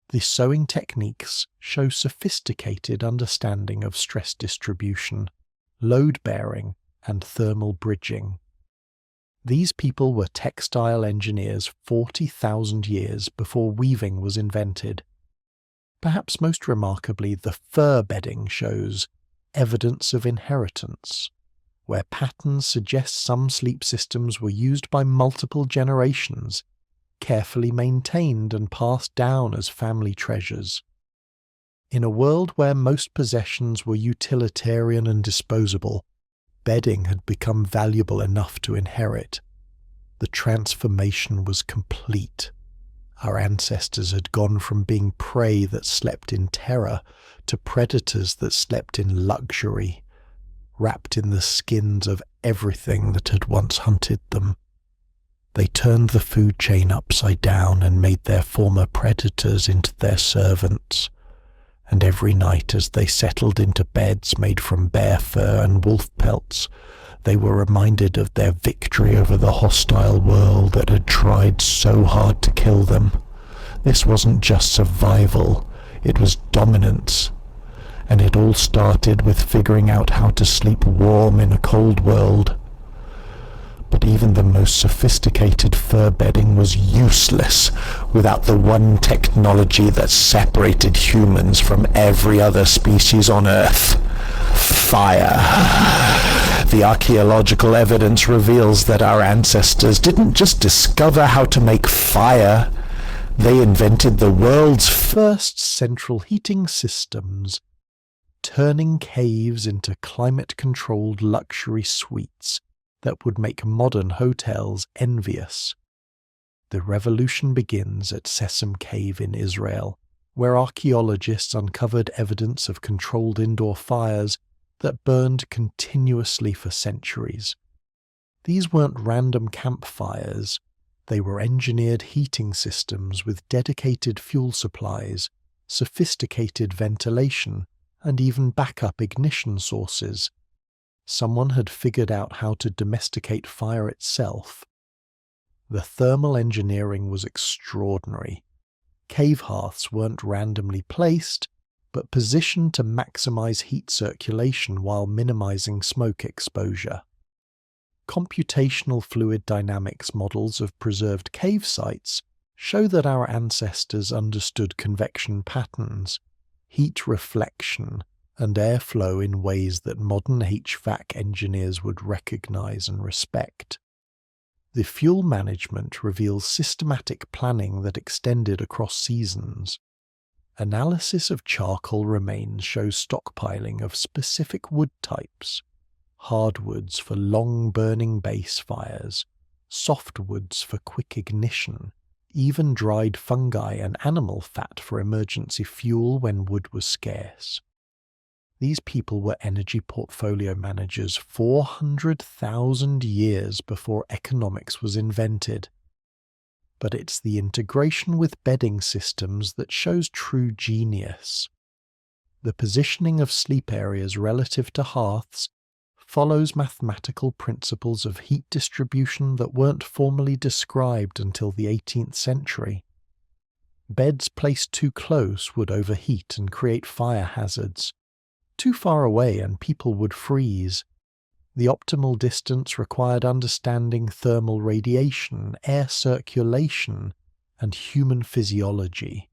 The sewing techniques show sophisticated understanding of stress distribution, load-bearing, and thermal bridging. These people were textile engineers 40,000 years before weaving was invented. Perhaps most remarkably, the fur bedding shows evidence of inheritance, where patterns suggest some sleep systems were used by multiple generations, carefully maintained and passed down as family treasures. In a world where most possessions were utilitarian and disposable, bedding had become valuable enough to inherit. The transformation was complete. Our ancestors had gone from being prey that slept in terror to predators that slept in luxury, wrapped in the skins of everything that had once hunted them. They turned the food chain upside down and made their former predators into their servants. And every night as they settled into beds made from bear fur and wolf pelts, they were reminded of their victory over the hostile world that had tried so hard to kill them. This wasn't just survival, it was dominance. And it all started with figuring out how to sleep warm in a cold world. But even the most sophisticated fur bedding was useless without the one technology that separated humans from every other species on Earth: fire. The archaeological evidence reveals that our ancestors didn't just discover how to make fire, they invented the world's first central heating systems, turning caves into climate-controlled luxury suites that would make modern hotels envious. The revolution begins at Sesame Cave in Israel, where archaeologists uncovered evidence of controlled indoor fires that burned continuously for centuries. These weren't random campfires, they were engineered heating systems with dedicated fuel supplies, sophisticated ventilation, and even backup ignition sources. Someone had figured out how to domesticate fire itself. The thermal engineering was extraordinary. Cave hearths weren't randomly placed, but positioned to maximize heat circulation while minimizing smoke exposure. Computational fluid dynamics models of preserved cave sites show that our ancestors understood convection patterns, heat reflection, and airflow in ways that modern HVAC engineers would recognize and respect. The fuel management reveals systematic planning that extended across seasons. Analysis of charcoal remains shows stockpiling of specific wood types: hardwoods for long-burning base fires, softwoods for quick ignition, even dried fungi and animal fat for emergency fuel when wood was scarce. These people were energy portfolio managers 400,000 years before economics was invented. But it's the integration with bedding systems that shows true genius. The positioning of sleep areas relative to hearths follows mathematical principles of heat distribution that weren't formally described until the 18th century. Beds placed too close would overheat and create fire hazards. Too far away and people would freeze. The optimal distance required understanding thermal radiation, air circulation, and human physiology.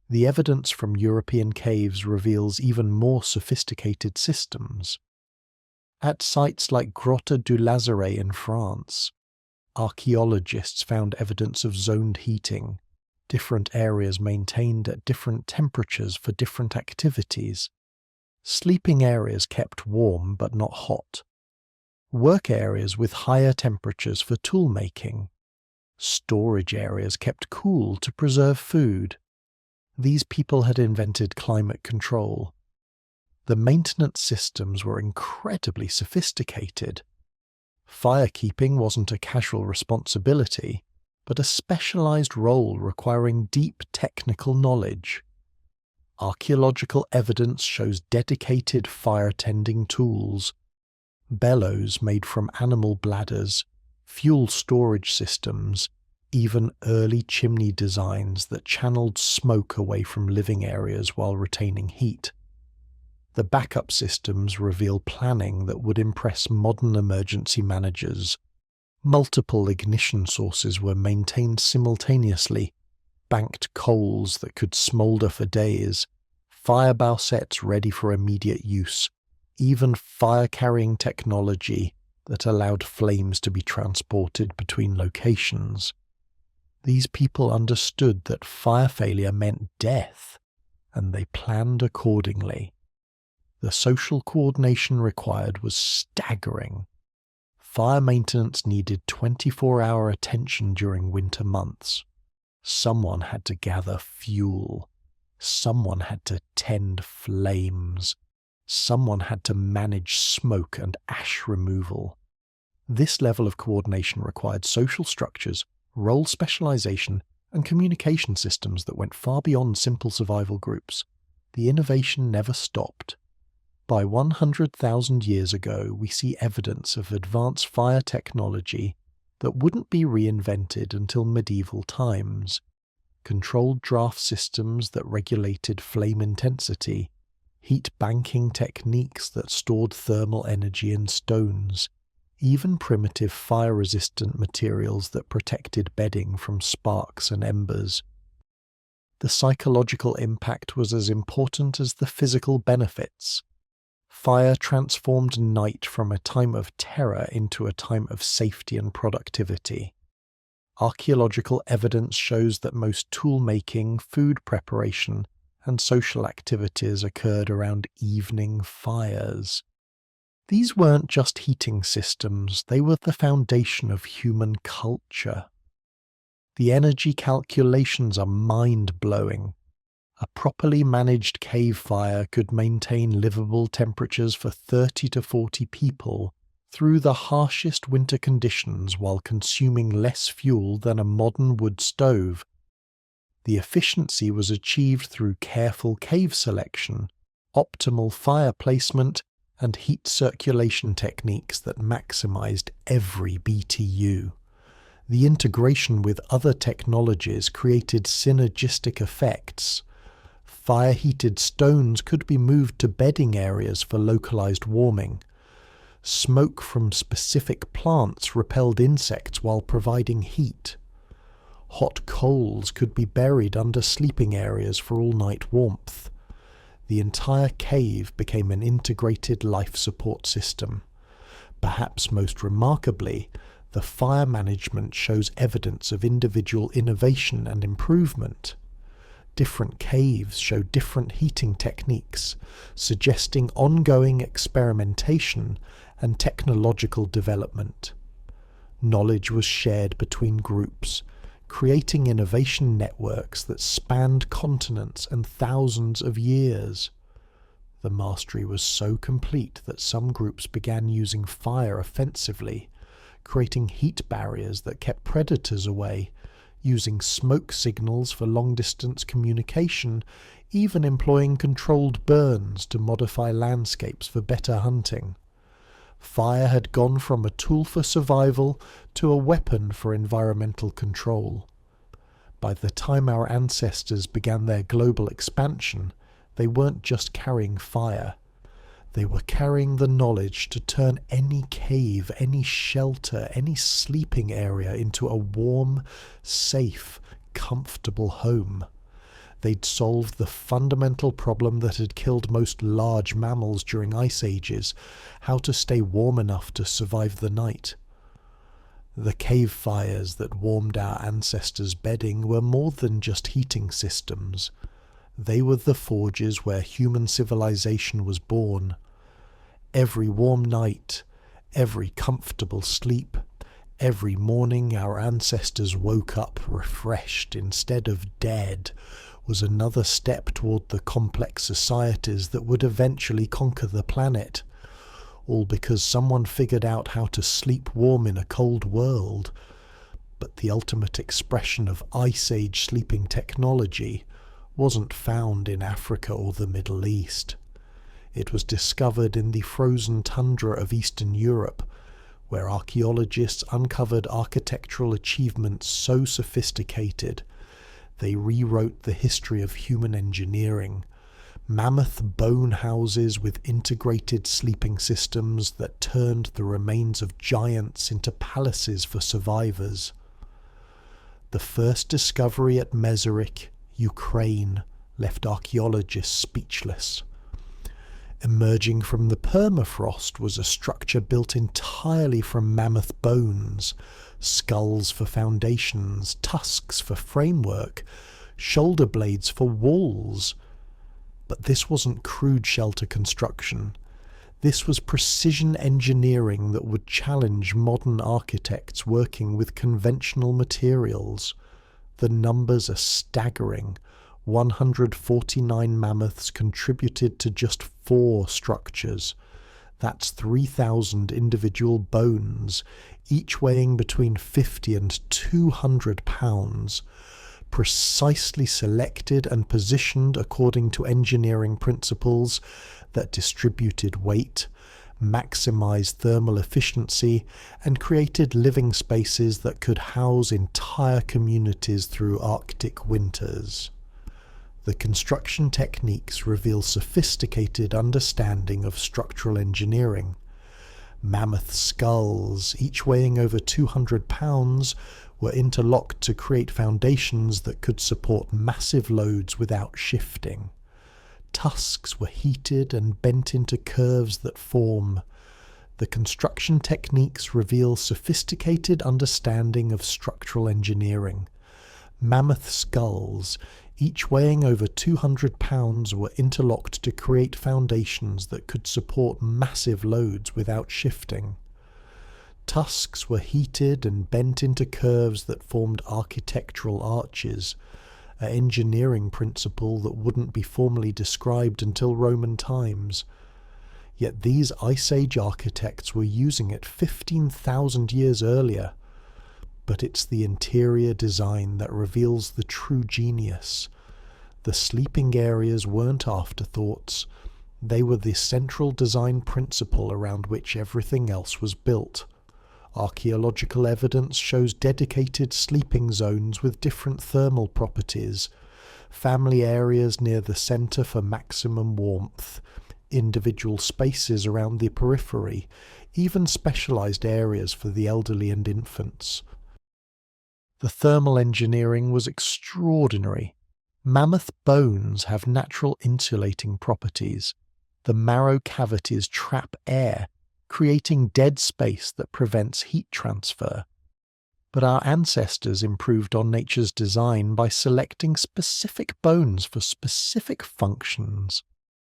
The evidence from European caves reveals even more sophisticated systems. At sites like Grotte du Lazaret in France, archaeologists found evidence of zoned heating, different areas maintained at different temperatures for different activities. Sleeping areas kept warm but not hot. Work areas with higher temperatures for tool making. Storage areas kept cool to preserve food. These people had invented climate control. The maintenance systems were incredibly sophisticated. Firekeeping wasn't a casual responsibility, but a specialized role requiring deep technical knowledge. Archaeological evidence shows dedicated fire-tending tools, bellows made from animal bladders, fuel storage systems, even early chimney designs that channeled smoke away from living areas while retaining heat. The backup systems reveal planning that would impress modern emergency managers. Multiple ignition sources were maintained simultaneously, banked coals that could smoulder for days, fire bow sets ready for immediate use, even fire-carrying technology that allowed flames to be transported between locations. These people understood that fire failure meant death, and they planned accordingly. The social coordination required was staggering. Fire maintenance needed 24-hour attention during winter months. Someone had to gather fuel. Someone had to tend flames. Someone had to manage smoke and ash removal. This level of coordination required social structures, role specialization, and communication systems that went far beyond simple survival groups. The innovation never stopped. By 100,000 years ago, we see evidence of advanced fire technology that wouldn't be reinvented until medieval times. Controlled draft systems that regulated flame intensity, heat banking techniques that stored thermal energy in stones, even primitive fire-resistant materials that protected bedding from sparks and embers. The psychological impact was as important as the physical benefits. Fire transformed night from a time of terror into a time of safety and productivity. Archaeological evidence shows that most tool-making, food preparation, and social activities occurred around evening fires. These weren't just heating systems, they were the foundation of human culture. The energy calculations are mind-blowing. A properly managed cave fire could maintain livable temperatures for 30 to 40 people through the harshest winter conditions while consuming less fuel than a modern wood stove. The efficiency was achieved through careful cave selection, optimal fire placement, and heat circulation techniques that maximized every BTU. The integration with other technologies created synergistic effects. Fire-heated stones could be moved to bedding areas for localized warming. Smoke from specific plants repelled insects while providing heat. Hot coals could be buried under sleeping areas for all-night warmth. The entire cave became an integrated life support system. Perhaps most remarkably, the fire management shows evidence of individual innovation and improvement. Different caves show different heating techniques, suggesting ongoing experimentation and technological development. Knowledge was shared between groups, creating innovation networks that spanned continents and thousands of years. The mastery was so complete that some groups began using fire offensively, creating heat barriers that kept predators away, using smoke signals for long-distance communication, even employing controlled burns to modify landscapes for better hunting. Fire had gone from a tool for survival to a weapon for environmental control. By the time our ancestors began their global expansion, they weren't just carrying fire. They were carrying the knowledge to turn any cave, any shelter, any sleeping area into a warm, safe, comfortable home. They'd solved the fundamental problem that had killed most large mammals during ice ages: how to stay warm enough to survive the night. The cave fires that warmed our ancestors' bedding were more than just heating systems. They were the forges where human civilization was born. Every warm night, every comfortable sleep, every morning our ancestors woke up refreshed instead of dead, was another step toward the complex societies that would eventually conquer the planet. All because someone figured out how to sleep warm in a cold world. But the ultimate expression of Ice Age sleeping technology wasn't found in Africa or the Middle East. It was discovered in the frozen tundra of Eastern Europe, where archaeologists uncovered architectural achievements so sophisticated they rewrote the history of human engineering. Mammoth bone houses with integrated sleeping systems that turned the remains of giants into palaces for survivors. The first discovery at Mesorik, Ukraine, left archaeologists speechless. Emerging from the permafrost was a structure built entirely from mammoth bones, skulls for foundations, tusks for framework, shoulder blades for walls. But this wasn't crude shelter construction. This was precision engineering that would challenge modern architects working with conventional materials. The numbers are staggering. 149 mammoths contributed to just 4 structures. That's 3,000 individual bones, each weighing between 50 and 200 pounds, precisely selected and positioned according to engineering principles that distributed weight, maximized thermal efficiency, and created living spaces that could house entire communities through Arctic winters. The construction techniques reveal sophisticated understanding of structural engineering. Mammoth skulls, each weighing over 200 pounds, were interlocked to create foundations that could support massive loads without shifting. Tusks were heated and bent into curves that form. The construction techniques reveal sophisticated understanding of structural engineering. Mammoth skulls, each weighing over 200 pounds, were interlocked to create foundations that could support massive loads without shifting. Tusks were heated and bent into curves that formed architectural arches, an engineering principle that wouldn't be formally described until Roman times. Yet these Ice Age architects were using it 15,000 years earlier. But it's the interior design that reveals the true genius. The sleeping areas weren't afterthoughts. They were the central design principle around which everything else was built. Archaeological evidence shows dedicated sleeping zones with different thermal properties, family areas near the center for maximum warmth, individual spaces around the periphery, even specialized areas for the elderly and infants. The thermal engineering was extraordinary. Mammoth bones have natural insulating properties. The marrow cavities trap air, creating dead space that prevents heat transfer. But our ancestors improved on nature's design by selecting specific bones for specific functions.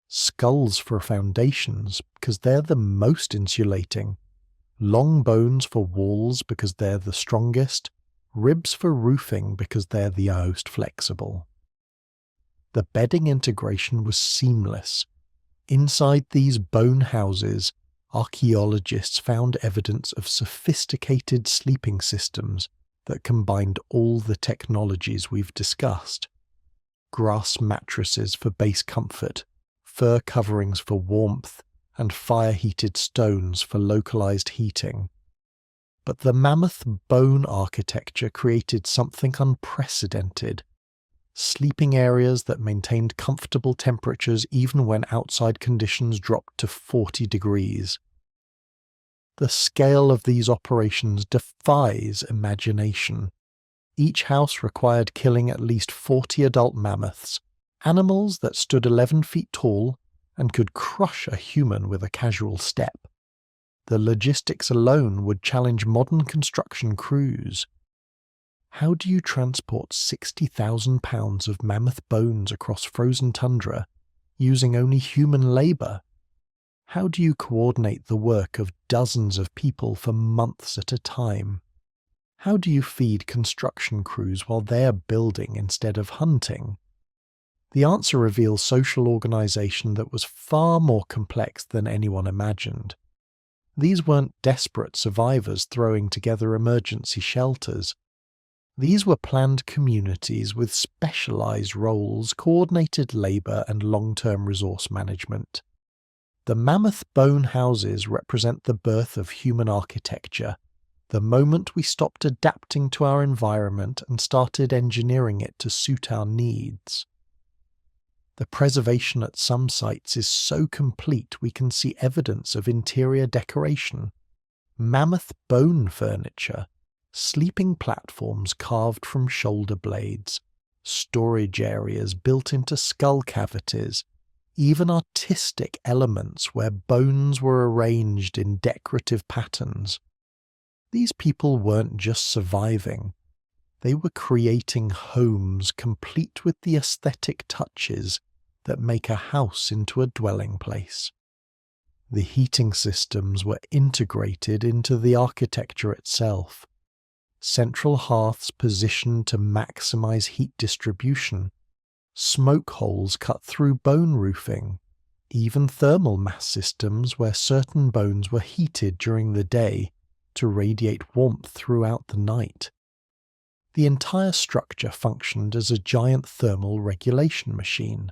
Skulls for foundations, because they're the most insulating. Long bones for walls, because they're the strongest. ribs for roofing because they're the most flexible. The bedding integration was seamless. Inside these bone houses, archaeologists found evidence of sophisticated sleeping systems that combined all the technologies we've discussed. Grass mattresses for base comfort, fur coverings for warmth, and fire-heated stones for localized heating. But the mammoth bone architecture created something unprecedented. Sleeping areas that maintained comfortable temperatures even when outside conditions dropped to 40 degrees. The scale of these operations defies imagination. Each house required killing at least 40 adult mammoths, animals that stood 11 feet tall and could crush a human with a casual step. The logistics alone would challenge modern construction crews. How do you transport 60,000 pounds of mammoth bones across frozen tundra using only human labour? How do you coordinate the work of dozens of people for months at a time? How do you feed construction crews while they are building instead of hunting? The answer reveals social organisation that was far more complex than anyone imagined. These weren't desperate survivors throwing together emergency shelters. These were planned communities with specialised roles, coordinated labour and long-term resource management. The mammoth bone houses represent the birth of human architecture, the moment we stopped adapting to our environment and started engineering it to suit our needs. The preservation at some sites is so complete we can see evidence of interior decoration. Mammoth bone furniture, sleeping platforms carved from shoulder blades, storage areas built into skull cavities, even artistic elements where bones were arranged in decorative patterns. These people weren't just surviving. They were creating homes complete with the aesthetic touches that make a house into a dwelling place. The heating systems were integrated into the architecture itself. Central hearths positioned to maximize heat distribution, smoke holes cut through bone roofing, even thermal mass systems where certain bones were heated during the day to radiate warmth throughout the night. The entire structure functioned as a giant thermal regulation machine.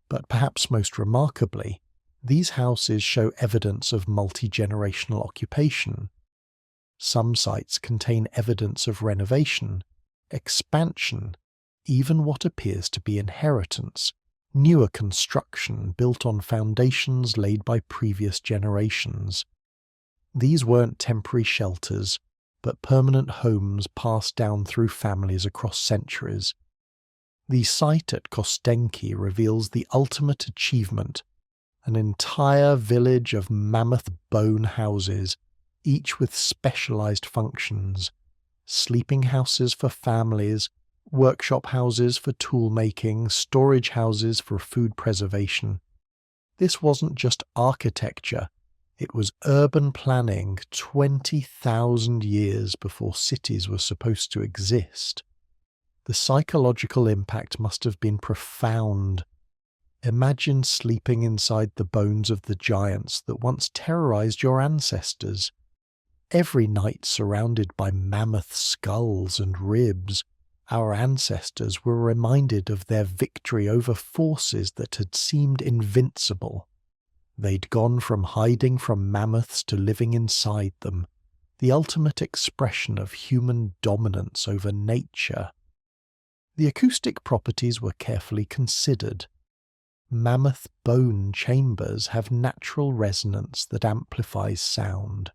But perhaps most remarkably, these houses show evidence of multi-generational occupation. Some sites contain evidence of renovation, expansion, even what appears to be inheritance, newer construction built on foundations laid by previous generations. These weren't temporary shelters, but permanent homes passed down through families across centuries. The site at Kostenki reveals the ultimate achievement, an entire village of mammoth bone houses, each with specialized functions, sleeping houses for families, workshop houses for tool making, storage houses for food preservation. This wasn't just architecture, it was urban planning 20,000 years before cities were supposed to exist. The psychological impact must have been profound. Imagine sleeping inside the bones of the giants that once terrorized your ancestors. Every night surrounded by mammoth skulls and ribs, our ancestors were reminded of their victory over forces that had seemed invincible. They'd gone from hiding from mammoths to living inside them, the ultimate expression of human dominance over nature. The acoustic properties were carefully considered. Mammoth bone chambers have natural resonance that amplifies sound.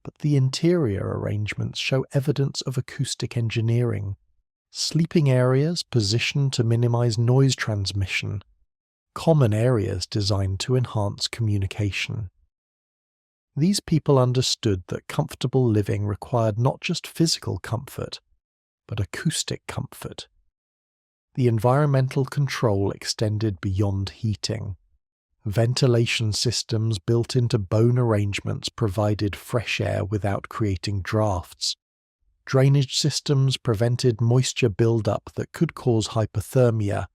But the interior arrangements show evidence of acoustic engineering. Sleeping areas positioned to minimize noise transmission. Common areas designed to enhance communication. These people understood that comfortable living required not just physical comfort, but acoustic comfort. The environmental control extended beyond heating. Ventilation systems built into bone arrangements provided fresh air without creating drafts. Drainage systems prevented moisture buildup that could cause hypothermia.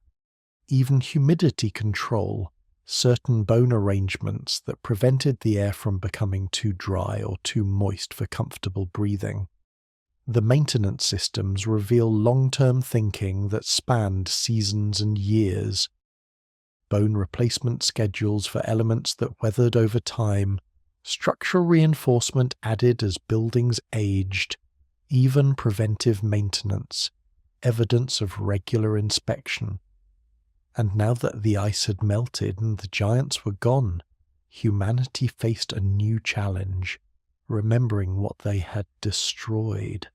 Even humidity control, certain bone arrangements that prevented the air from becoming too dry or too moist for comfortable breathing. The maintenance systems reveal long-term thinking that spanned seasons and years. Bone replacement schedules for elements that weathered over time, structural reinforcement added as buildings aged, even preventive maintenance, evidence of regular inspection. And now that the ice had melted and the giants were gone, humanity faced a new challenge, remembering what they had destroyed.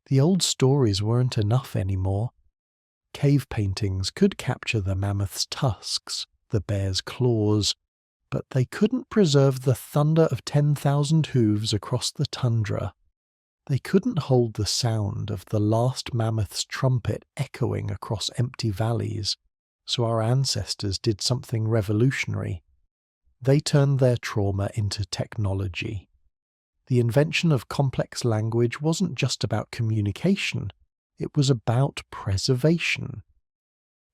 The old stories weren't enough anymore. Cave paintings could capture the mammoth's tusks, the bear's claws, but they couldn't preserve the thunder of 10,000 hooves across the tundra. They couldn't hold the sound of the last mammoth's trumpet echoing across empty valleys, so our ancestors did something revolutionary. They turned their trauma into technology. The invention of complex language wasn't just about communication, it was about preservation.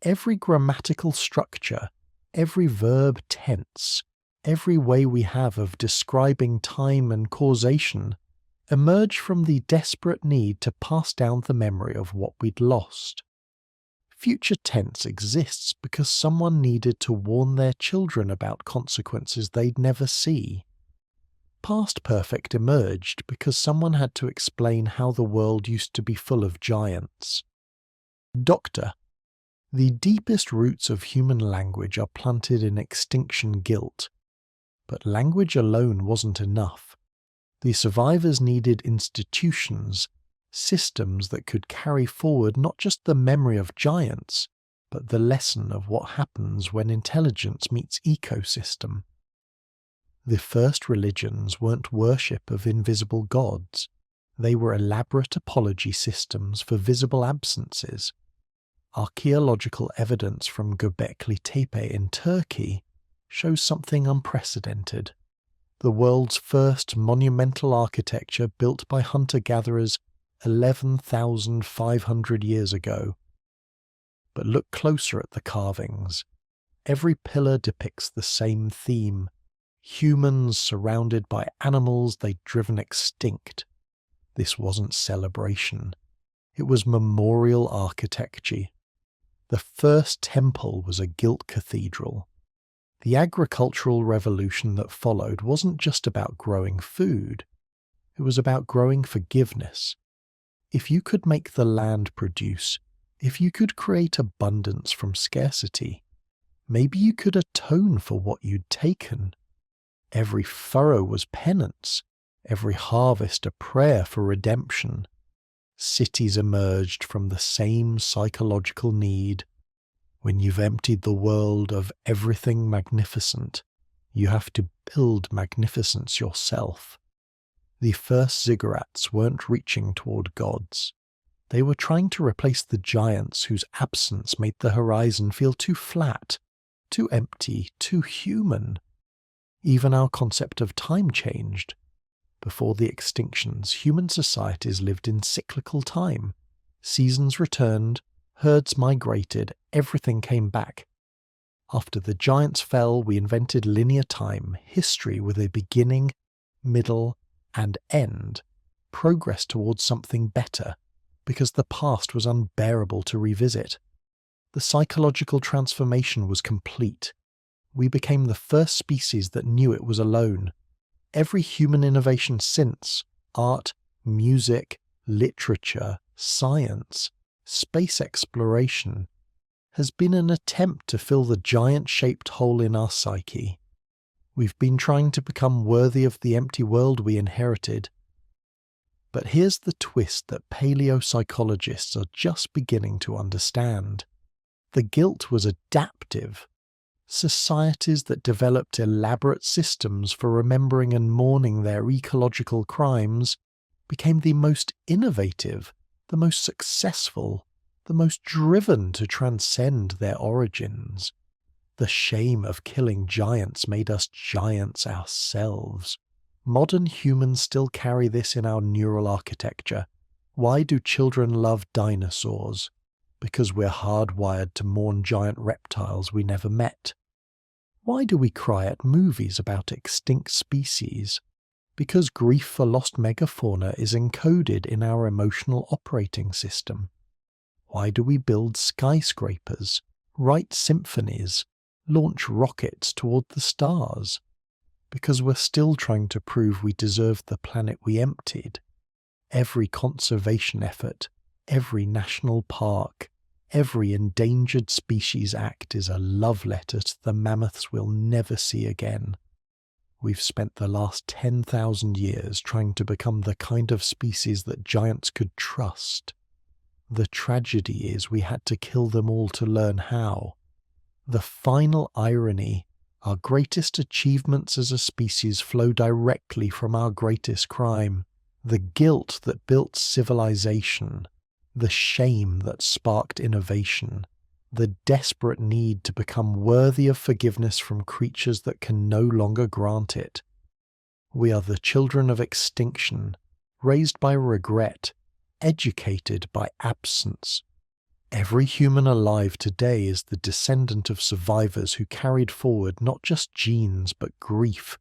Every grammatical structure, every verb tense, every way we have of describing time and causation emerged from the desperate need to pass down the memory of what we'd lost. Future tense exists because someone needed to warn their children about consequences they'd never see. Past perfect emerged because someone had to explain how the world used to be full of giants. Doctor. The deepest roots of human language are planted in extinction guilt. But language alone wasn't enough. The survivors needed institutions, systems that could carry forward not just the memory of giants, but the lesson of what happens when intelligence meets ecosystem. The first religions weren't worship of invisible gods. They were elaborate apology systems for visible absences. Archaeological evidence from Göbekli Tepe in Turkey shows something unprecedented. The world's first monumental architecture built by hunter-gatherers 11,500 years ago. But look closer at the carvings. Every pillar depicts the same theme. Humans surrounded by animals they'd driven extinct. This wasn't celebration. It was memorial architecture. The first temple was a gilt cathedral. The agricultural revolution that followed wasn't just about growing food. It was about growing forgiveness. If you could make the land produce, if you could create abundance from scarcity, maybe you could atone for what you'd taken. Every furrow was penance, every harvest a prayer for redemption. Cities emerged from the same psychological need. When you've emptied the world of everything magnificent, you have to build magnificence yourself. The first ziggurats weren't reaching toward gods. They were trying to replace the giants whose absence made the horizon feel too flat, too empty, too human. Even our concept of time changed. Before the extinctions, human societies lived in cyclical time. Seasons returned, herds migrated, everything came back. After the giants fell, we invented linear time, history with a beginning, middle, and end, progress towards something better, because the past was unbearable to revisit. The psychological transformation was complete. We became the first species that knew it was alone. Every human innovation since, art, music, literature, science, space exploration, has been an attempt to fill the giant-shaped hole in our psyche. We've been trying to become worthy of the empty world we inherited. But here's the twist that paleopsychologists are just beginning to understand. The guilt was adaptive. Societies that developed elaborate systems for remembering and mourning their ecological crimes became the most innovative, the most successful, the most driven to transcend their origins. The shame of killing giants made us giants ourselves. Modern humans still carry this in our neural architecture. Why do children love dinosaurs? Because we're hardwired to mourn giant reptiles we never met. Why do we cry at movies about extinct species? Because grief for lost megafauna is encoded in our emotional operating system. Why do we build skyscrapers, write symphonies, launch rockets toward the stars? Because we're still trying to prove we deserve the planet we emptied. Every conservation effort, every national park, every endangered species act is a love letter to the mammoths we'll never see again. We've spent the last 10,000 years trying to become the kind of species that giants could trust. The tragedy is we had to kill them all to learn how. The final irony, our greatest achievements as a species flow directly from our greatest crime. The guilt that built civilization, the shame that sparked innovation, the desperate need to become worthy of forgiveness from creatures that can no longer grant it. We are the children of extinction, raised by regret, educated by absence. Every human alive today is the descendant of survivors who carried forward not just genes but grief,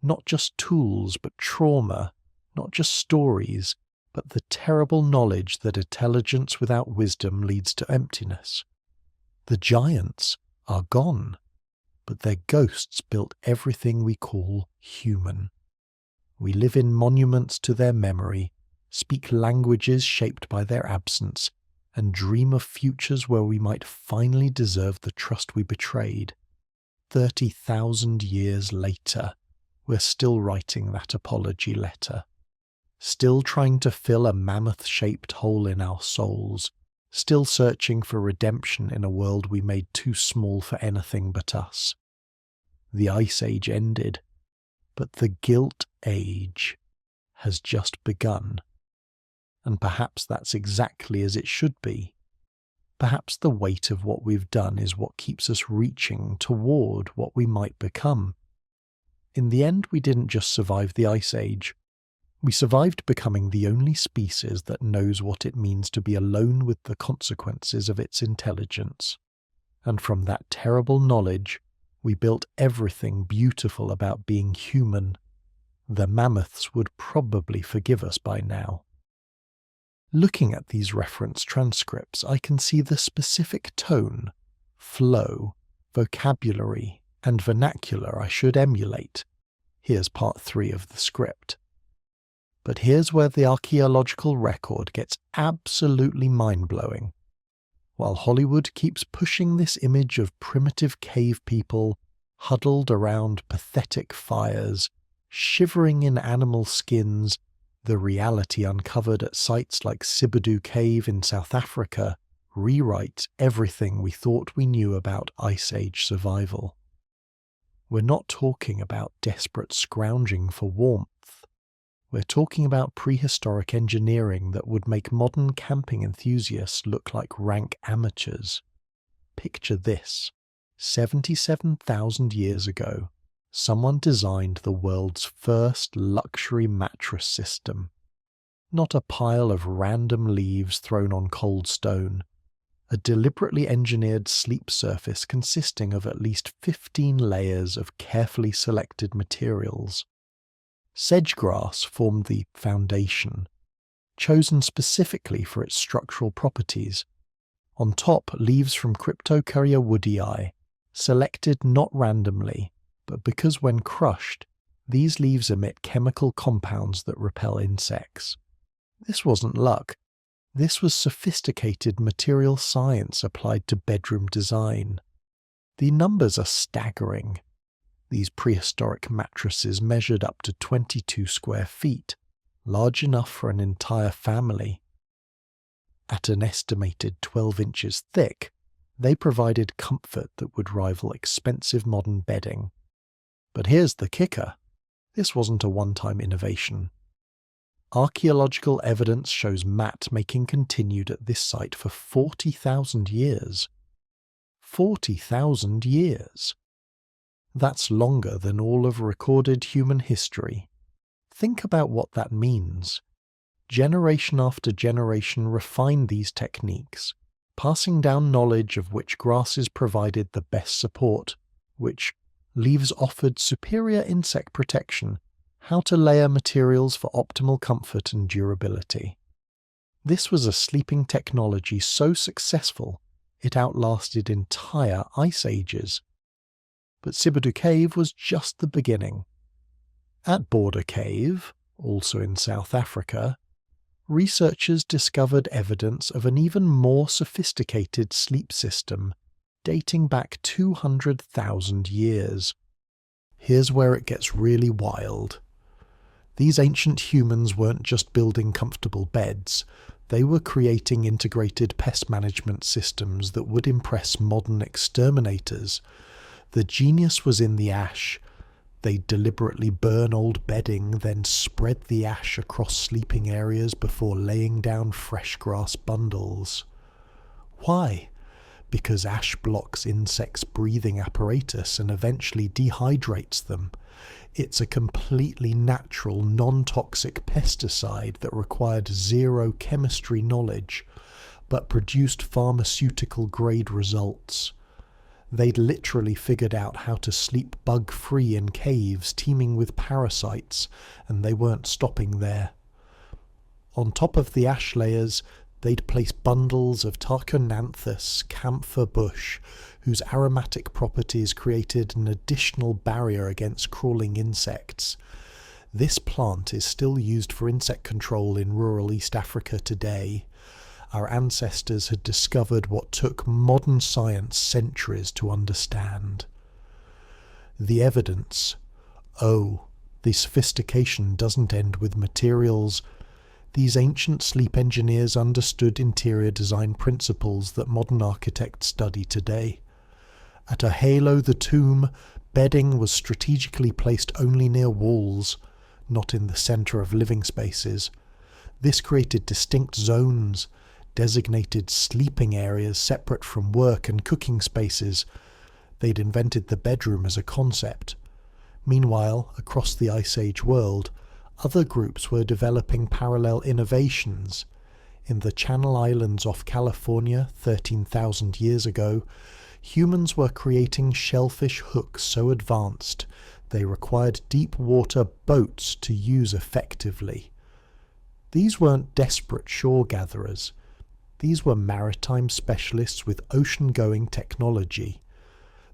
not just tools but trauma, not just stories, but the terrible knowledge that intelligence without wisdom leads to emptiness. The giants are gone, but their ghosts built everything we call human. We live in monuments to their memory, speak languages shaped by their absence, and dream of futures where we might finally deserve the trust we betrayed. 30,000 years later, we're still writing that apology letter. Still trying to fill a mammoth-shaped hole in our souls, still searching for redemption in a world we made too small for anything but us. The Ice Age ended, but the Guilt Age has just begun. And perhaps that's exactly as it should be. Perhaps the weight of what we've done is what keeps us reaching toward what we might become. In the end, we didn't just survive the Ice Age. We survived becoming the only species that knows what it means to be alone with the consequences of its intelligence. And from that terrible knowledge, we built everything beautiful about being human. The mammoths would probably forgive us by now. Looking at these reference transcripts, I can see the specific tone, flow, vocabulary, and vernacular I should emulate. Here's part 3 of the script. But here's where the archaeological record gets absolutely mind-blowing. While Hollywood keeps pushing this image of primitive cave people huddled around pathetic fires, shivering in animal skins, the reality uncovered at sites like Sibidu Cave in South Africa rewrites everything we thought we knew about Ice Age survival. We're not talking about desperate scrounging for warmth. We're talking about prehistoric engineering that would make modern camping enthusiasts look like rank amateurs. Picture this. 77,000 years ago, someone designed the world's first luxury mattress system. Not a pile of random leaves thrown on cold stone. A deliberately engineered sleep surface consisting of at least 15 layers of carefully selected materials. Sedge grass formed the foundation, chosen specifically for its structural properties. On top, leaves from Cryptocarya woodii, selected not randomly, but because when crushed, these leaves emit chemical compounds that repel insects. This wasn't luck. This was sophisticated material science applied to bedroom design. The numbers are staggering. These prehistoric mattresses measured up to 22 square feet, large enough for an entire family. At an estimated 12 inches thick, they provided comfort that would rival expensive modern bedding. But here's the kicker. This wasn't a one-time innovation. Archaeological evidence shows mat-making continued at this site for 40,000 years. 40,000 years! That's longer than all of recorded human history. Think about what that means. Generation after generation refined these techniques, passing down knowledge of which grasses provided the best support, which leaves offered superior insect protection, how to layer materials for optimal comfort and durability. This was a sleeping technology so successful it outlasted entire ice ages. But Sibudu Cave was just the beginning. At Border Cave, also in South Africa, researchers discovered evidence of an even more sophisticated sleep system dating back 200,000 years. Here's where it gets really wild. These ancient humans weren't just building comfortable beds, they were creating integrated pest management systems that would impress modern exterminators. The genius was in the ash. They'd deliberately burn old bedding, then spread the ash across sleeping areas before laying down fresh grass bundles. Why? Because ash blocks insects' breathing apparatus and eventually dehydrates them. It's a completely natural, non-toxic pesticide that required zero chemistry knowledge, but produced pharmaceutical-grade results. They'd literally figured out how to sleep bug-free in caves teeming with parasites, and they weren't stopping there. On top of the ash layers, they'd place bundles of Tarchonanthus camphor bush, whose aromatic properties created an additional barrier against crawling insects. This plant is still used for insect control in rural East Africa today. Our ancestors had discovered what took modern science centuries to understand. The evidence. Oh, the sophistication doesn't end with materials. These ancient sleep engineers understood interior design principles that modern architects study today. At a halo the tomb, bedding was strategically placed only near walls, not in the centre of living spaces. This created distinct zones, designated sleeping areas separate from work and cooking spaces. They'd invented the bedroom as a concept. Meanwhile, across the Ice Age world, other groups were developing parallel innovations. In the Channel Islands off California 13,000 years ago, humans were creating shellfish hooks so advanced they required deep water boats to use effectively. These weren't desperate shore gatherers. These were maritime specialists with ocean-going technology.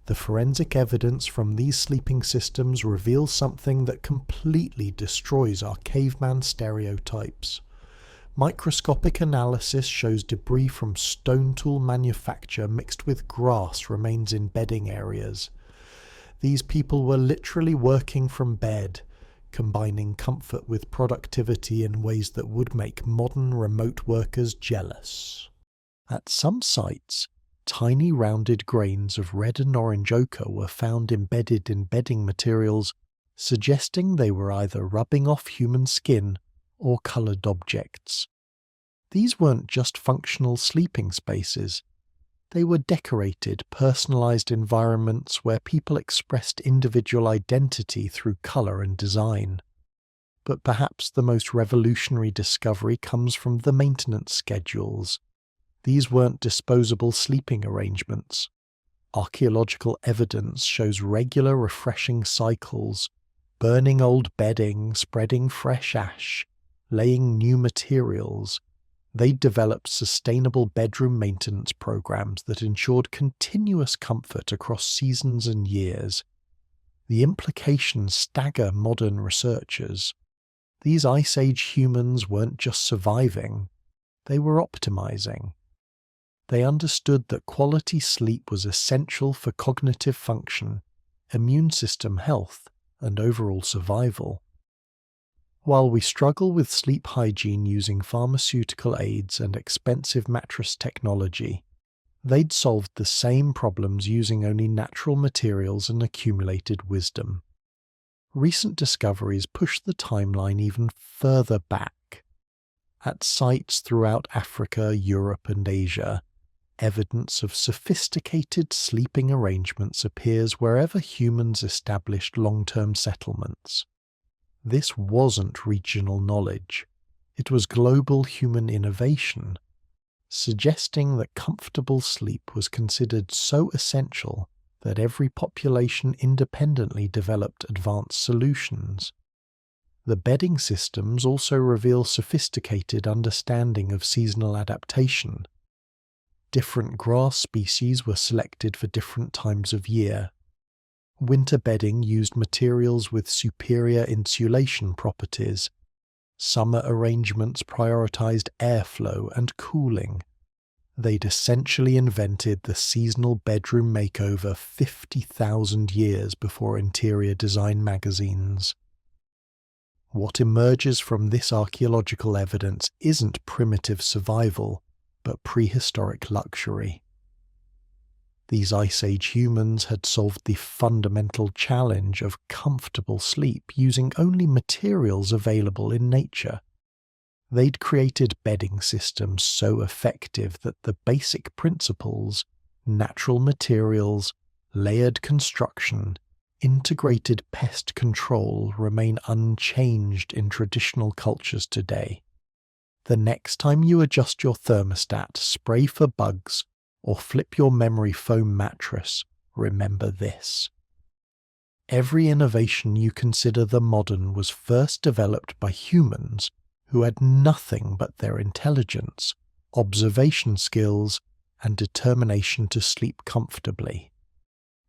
The forensic evidence from these sleeping systems reveals something that completely destroys our caveman stereotypes. Microscopic analysis shows debris from stone tool manufacture mixed with grass remains in bedding areas. These people were literally working from bed, combining comfort with productivity in ways that would make modern remote workers jealous. At some sites, tiny rounded grains of red and orange ochre were found embedded in bedding materials, suggesting they were either rubbing off human skin or coloured objects. These weren't just functional sleeping spaces. They were decorated, personalised environments where people expressed individual identity through colour and design. But perhaps the most revolutionary discovery comes from the maintenance schedules. These weren't disposable sleeping arrangements. Archaeological evidence shows regular refreshing cycles, burning old bedding, spreading fresh ash, laying new materials. They developed sustainable bedroom maintenance programs that ensured continuous comfort across seasons and years. The implications stagger modern researchers. These Ice Age humans weren't just surviving, they were optimizing. They understood that quality sleep was essential for cognitive function, immune system health, and overall survival. While we struggle with sleep hygiene using pharmaceutical aids and expensive mattress technology, they'd solved the same problems using only natural materials and accumulated wisdom. Recent discoveries push the timeline even further back. At sites throughout Africa, Europe, and Asia, evidence of sophisticated sleeping arrangements appears wherever humans established long-term settlements. This wasn't regional knowledge. It was global human innovation, suggesting that comfortable sleep was considered so essential that every population independently developed advanced solutions. The bedding systems also reveal sophisticated understanding of seasonal adaptation. Different grass species were selected for different times of year. Winter bedding used materials with superior insulation properties. Summer arrangements prioritized airflow and cooling. They'd essentially invented the seasonal bedroom makeover 50,000 years before interior design magazines. What emerges from this archaeological evidence isn't primitive survival, but prehistoric luxury. These Ice Age humans had solved the fundamental challenge of comfortable sleep using only materials available in nature. They'd created bedding systems so effective that the basic principles, natural materials, layered construction, integrated pest control remain unchanged in traditional cultures today. The next time you adjust your thermostat, spray for bugs, or flip your memory foam mattress, remember this. Every innovation you consider the modern was first developed by humans who had nothing but their intelligence, observation skills, and determination to sleep comfortably.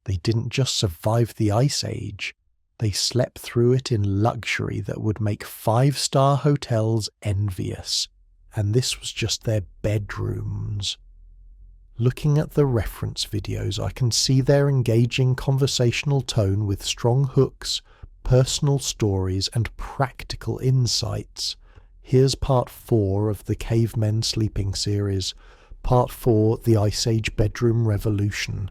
They didn't just survive the Ice Age, they slept through it in luxury that would make 5-star hotels envious, and this was just their bedrooms. Looking at the reference videos, I can see their engaging conversational tone with strong hooks, personal stories, and practical insights. Here's part 4 of the Cavemen sleeping series, part 4, the Ice Age bedroom revolution.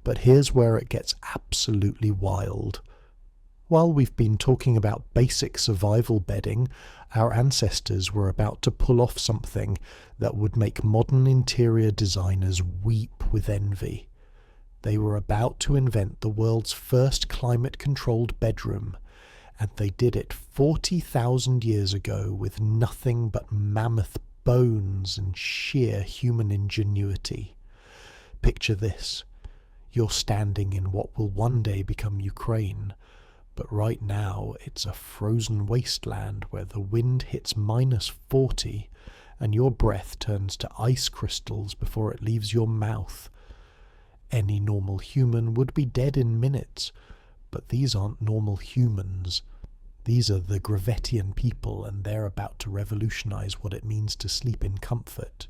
But here's where it gets absolutely wild. While we've been talking about basic survival bedding, our ancestors were about to pull off something that would make modern interior designers weep with envy. They were about to invent the world's first climate-controlled bedroom, and they did it 40,000 years ago with nothing but mammoth bones and sheer human ingenuity. Picture this. You're standing in what will one day become Ukraine, but right now it's a frozen wasteland where the wind hits -40 and your breath turns to ice crystals before it leaves your mouth. Any normal human would be dead in minutes, but these aren't normal humans. These are the Gravettian people, and they're about to revolutionize what it means to sleep in comfort.